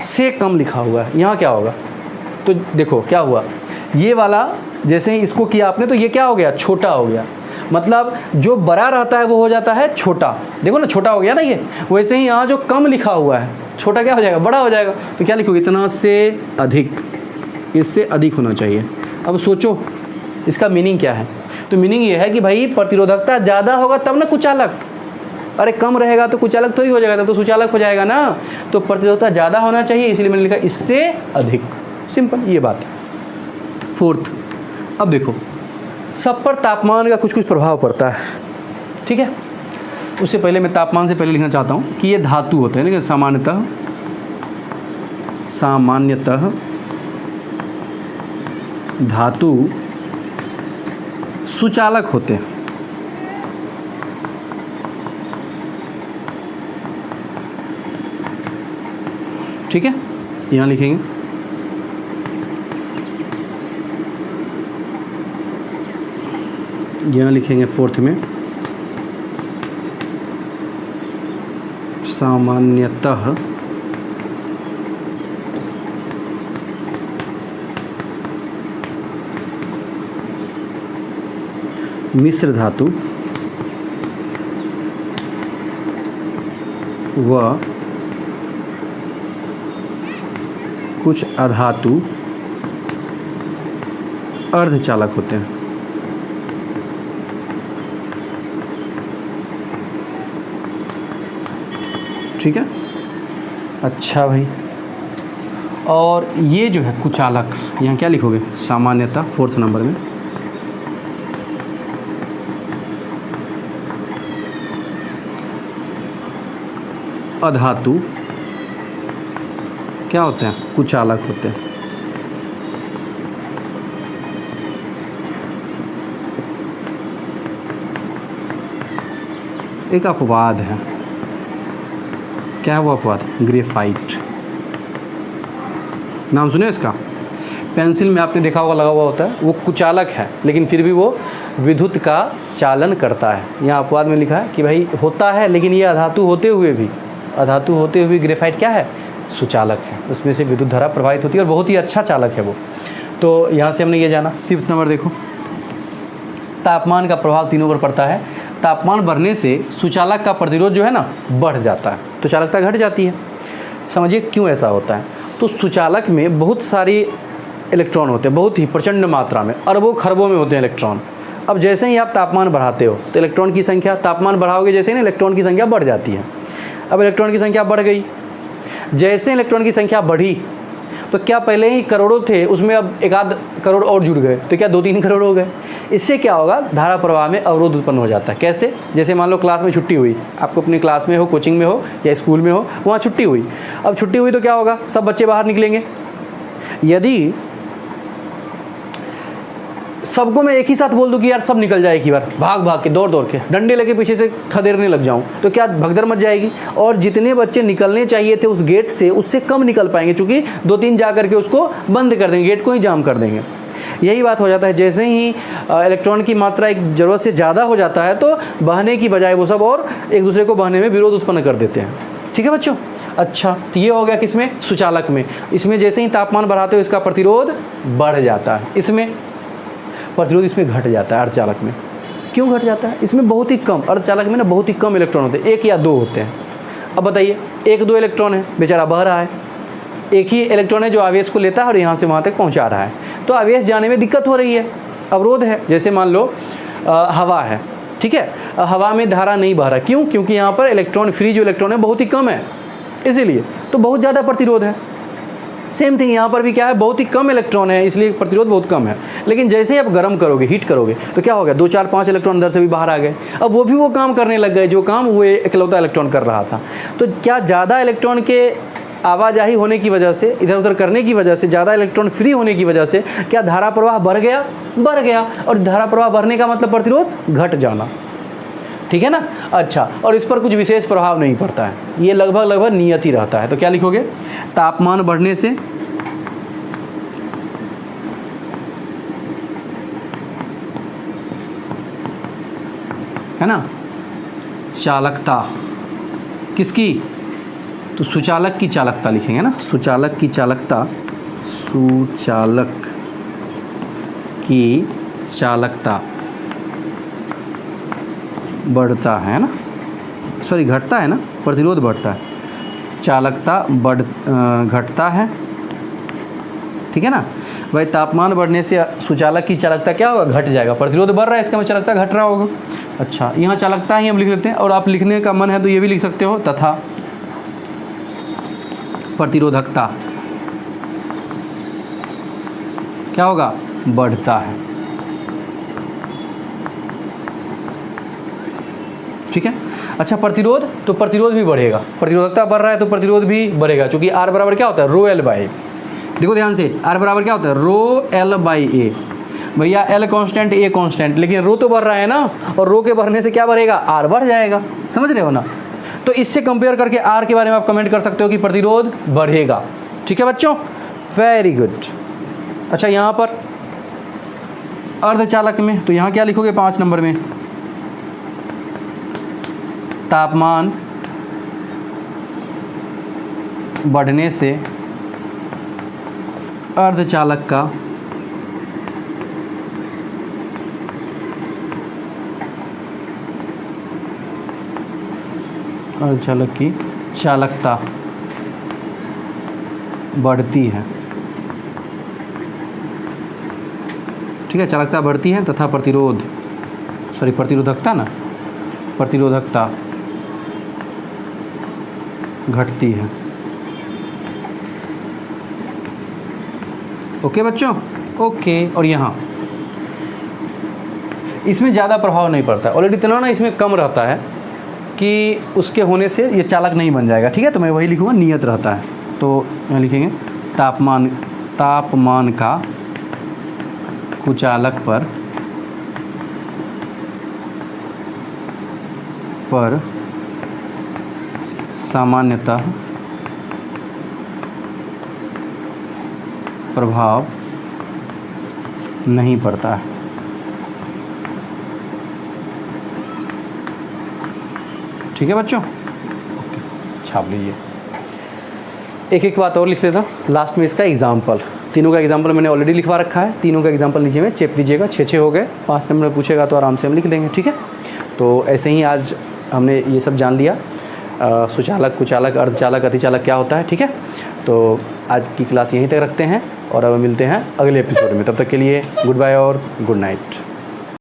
से कम लिखा हुआ है, यहाँ क्या होगा, तो देखो क्या हुआ, ये वाला जैसे ही इसको किया आपने तो ये क्या हो गया, छोटा हो गया, मतलब जो बड़ा रहता है वो हो जाता है छोटा। देखो ना छोटा हो गया ना ये, वैसे ही यहाँ जो कम लिखा हुआ है छोटा क्या हो जाएगा, बड़ा हो जाएगा। तो क्या लिखोगे, इतना से अधिक, इससे अधिक होना चाहिए। अब सोचो इसका मीनिंग क्या है, तो मीनिंग ये है कि भाई प्रतिरोधकता ज़्यादा होगा तब ना कुचालक, अरे कम रहेगा तो कुचालक थोड़ी हो जाएगा, तब तो सुचालक हो जाएगा ना। तो प्रतिरोधकता ज़्यादा होना चाहिए, इसलिए मैंने लिखा इससे अधिक, सिंपल ये बात है। फोर्थ, अब देखो सब पर तापमान का कुछ कुछ प्रभाव पड़ता है, ठीक है। उससे पहले मैं तापमान से पहले लिखना चाहता हूँ कि ये धातु होते हैं, लेकिन सामान्यतः धातु सुचालक होते हैं, ठीक है। यहाँ लिखेंगे फोर्थ में सामान्यतः मिश्र धातु व कुछ अधातु अर्धचालक होते हैं। ठीक है, अच्छा भाई। और ये जो है कुचालक, यहाँ क्या लिखोगे, सामान्यतः फोर्थ नंबर में अधातु क्या होते हैं, कुचालक होते हैं। एक अपवाद है, क्या है वो अपवाद, ग्रेफाइट, नाम सुने इसका। पेंसिल में आपने देखा होगा लगा हुआ होता है, वो कुचालक है लेकिन फिर भी वो विद्युत का चालन करता है। यहाँ अपवाद में लिखा है कि भाई होता है लेकिन ये अधातु होते हुए भी ग्रेफाइट क्या है, सुचालक है, उसमें से विद्युत धारा प्रवाहित होती है और बहुत ही अच्छा चालक है वो। तो यहाँ से हमने ये जाना। 5th नंबर देखो, तापमान का प्रभाव तीनों पर पड़ता है। तापमान बढ़ने से सुचालक का प्रतिरोध जो है ना बढ़ जाता है, तो चालकता घट जाती है। समझिए क्यों ऐसा होता है। तो सुचालक में बहुत सारी इलेक्ट्रॉन होते हैं, बहुत ही प्रचंड मात्रा में, अरबों खरबों में होते हैं इलेक्ट्रॉन। अब जैसे ही आप तापमान बढ़ाते हो तो इलेक्ट्रॉन की संख्या, तापमान बढ़ाओगे जैसे ही ना इलेक्ट्रॉन की संख्या बढ़ जाती है। अब इलेक्ट्रॉन की संख्या बढ़ गई, जैसे इलेक्ट्रॉन की संख्या बढ़ी तो क्या पहले ही करोड़ों थे उसमें अब 1-8 करोड़ और जुड़ गए, तो क्या 2-3 करोड़ हो गए। इससे क्या होगा, धारा प्रवाह में अवरोध उत्पन्न हो जाता है। कैसे, जैसे मान लो क्लास में छुट्टी हुई, आपको अपनी क्लास में हो, कोचिंग में हो या स्कूल में हो, वहाँ छुट्टी हुई। अब छुट्टी हुई तो क्या होगा, सब बच्चे बाहर निकलेंगे। यदि सबको मैं एक ही साथ बोल दूं कि यार सब निकल जाए एक ही बार, भाग भाग के दौड़ के डंडे लेके पीछे से खदेड़ने लग जाऊं, तो क्या भगदड़ मच जाएगी और जितने बच्चे निकलने चाहिए थे उस गेट से उससे कम निकल पाएंगे, क्योंकि 2-3 जा करके उसको बंद कर देंगे, गेट को ही जाम कर देंगे। यही बात हो जाता है, जैसे ही इलेक्ट्रॉन की मात्रा एक ज़रूरत से ज़्यादा हो जाता है तो बहने की बजाय वो सब और एक दूसरे को बहने में विरोध उत्पन्न कर देते हैं। ठीक है बच्चों। अच्छा, तो ये हो गया किसमें, सुचालक में। इसमें जैसे ही तापमान बढ़ाते हो इसका प्रतिरोध बढ़ जाता है, इसमें प्रतिरोध इसमें घट जाता है। अर्धचालक में क्यों घट जाता है, इसमें बहुत ही कम, अर्धचालक में ना बहुत ही कम इलेक्ट्रॉन होते हैं, 1 या 2 होते हैं। अब बताइए 1-2 इलेक्ट्रॉन है, बेचारा बह रहा है, एक ही इलेक्ट्रॉन है जो आवेश को लेता है और यहाँ से वहाँ तक पहुँचा रहा है, तो आवेश जाने में दिक्कत हो रही है, अवरोध है। जैसे मान लो हवा है, ठीक है, हवा में धारा नहीं बह रहा, क्यों, क्योंकि यहाँ पर इलेक्ट्रॉन फ्री जो इलेक्ट्रॉन है बहुत ही कम है, इसीलिए तो बहुत ज़्यादा प्रतिरोध है। सेम थिंग यहाँ पर भी क्या है, बहुत ही कम इलेक्ट्रॉन है इसलिए प्रतिरोध बहुत कम है। लेकिन जैसे ही आप गर्म करोगे, हीट करोगे, तो क्या हो गया, 2, 4, 5 इलेक्ट्रॉन अंदर से भी बाहर आ गए। अब वो भी वो काम करने लग गए जो काम वो इकलौता इलेक्ट्रॉन कर रहा था। तो क्या ज़्यादा इलेक्ट्रॉन के आवाजाही होने की वजह से, इधर उधर करने की वजह से, ज़्यादा इलेक्ट्रॉन फ्री होने की वजह से क्या धारा प्रवाह बढ़ गया। और धारा प्रवाह बढ़ने का मतलब प्रतिरोध घट जाना। ठीक है ना। अच्छा, और इस पर कुछ विशेष प्रभाव नहीं पड़ता है, ये लगभग नियत ही रहता है। तो क्या लिखोगे, तापमान बढ़ने से है ना चालकता किसकी, तो सुचालक की चालकता लिखेंगे ना, सुचालक की चालकता, सुचालक की चालकता बढ़ता है ना, सॉरी घटता है ना, प्रतिरोध बढ़ता है, चालकता घटता है। ठीक है ना भाई, तापमान बढ़ने से सुचालक की चालकता क्या होगा, घट जाएगा। प्रतिरोध बढ़ रहा है, इसका मतलब चालकता घट रहा होगा। अच्छा, यहाँ चालकता ही हम लिख लेते हैं, और आप लिखने का मन है तो ये भी लिख सकते हो, तथा प्रतिरोधकता क्या होगा, बढ़ता है। ठीक है। अच्छा, प्रतिरोध, तो प्रतिरोध भी बढ़ेगा, प्रतिरोधकता बढ़ रहा है तो प्रतिरोध भी बढ़ेगा, क्योंकि R बराबर क्या होता है, रो एल बाई, देखो ध्यान से, R बराबर क्या होता है, रो एल बाई ए। भैया L कांस्टेंट, A कांस्टेंट, लेकिन रो तो बढ़ रहा है ना, और रो के बढ़ने से क्या बढ़ेगा, R बढ़ जाएगा। समझ रहे हो ना। तो इससे कंपेयर करके R के बारे में आप कमेंट कर सकते हो कि प्रतिरोध बढ़ेगा। ठीक है बच्चों, वेरी गुड। अच्छा, यहाँ पर अर्धचालक में, तो यहाँ क्या लिखोगे 5 नंबर में, तापमान बढ़ने से अर्धचालक का अर्धचालक की चालकता बढ़ती है। ठीक है, चालकता बढ़ती है तथा प्रतिरोधकता ना, प्रतिरोधकता घटती है। ओके बच्चों, ओके। और यहाँ इसमें ज़्यादा प्रभाव नहीं पड़ता है, ऑलरेडी इतना ना इसमें कम रहता है कि उसके होने से ये चालक नहीं बन जाएगा। ठीक है, तो मैं वही लिखूँगा, नियत रहता है। तो यहाँ लिखेंगे तापमान का कुचालक पर सामान्यतः प्रभाव नहीं पड़ता है। ठीक है बच्चों, ओके, छाप लीजिए। एक एक बात और लिख लेता हूँ लास्ट में, इसका एग्जाम्पल, तीनों का एग्जाम्पल मैंने ऑलरेडी लिखवा रखा है, तीनों का एग्जाम्पल नीचे में चेक कीजिएगा। 6 हो गए, 5 नंबर पूछेगा तो आराम से हम लिख देंगे। ठीक है, तो ऐसे ही आज हमने ये सब जान लिया, सुचालक, कुचालक, अर्धचालक, अतिचालक क्या होता है। ठीक है, तो आज की क्लास यहीं तक रखते हैं और अब मिलते हैं अगले एपिसोड में। तब तक के लिए गुड बाय और गुड नाइट।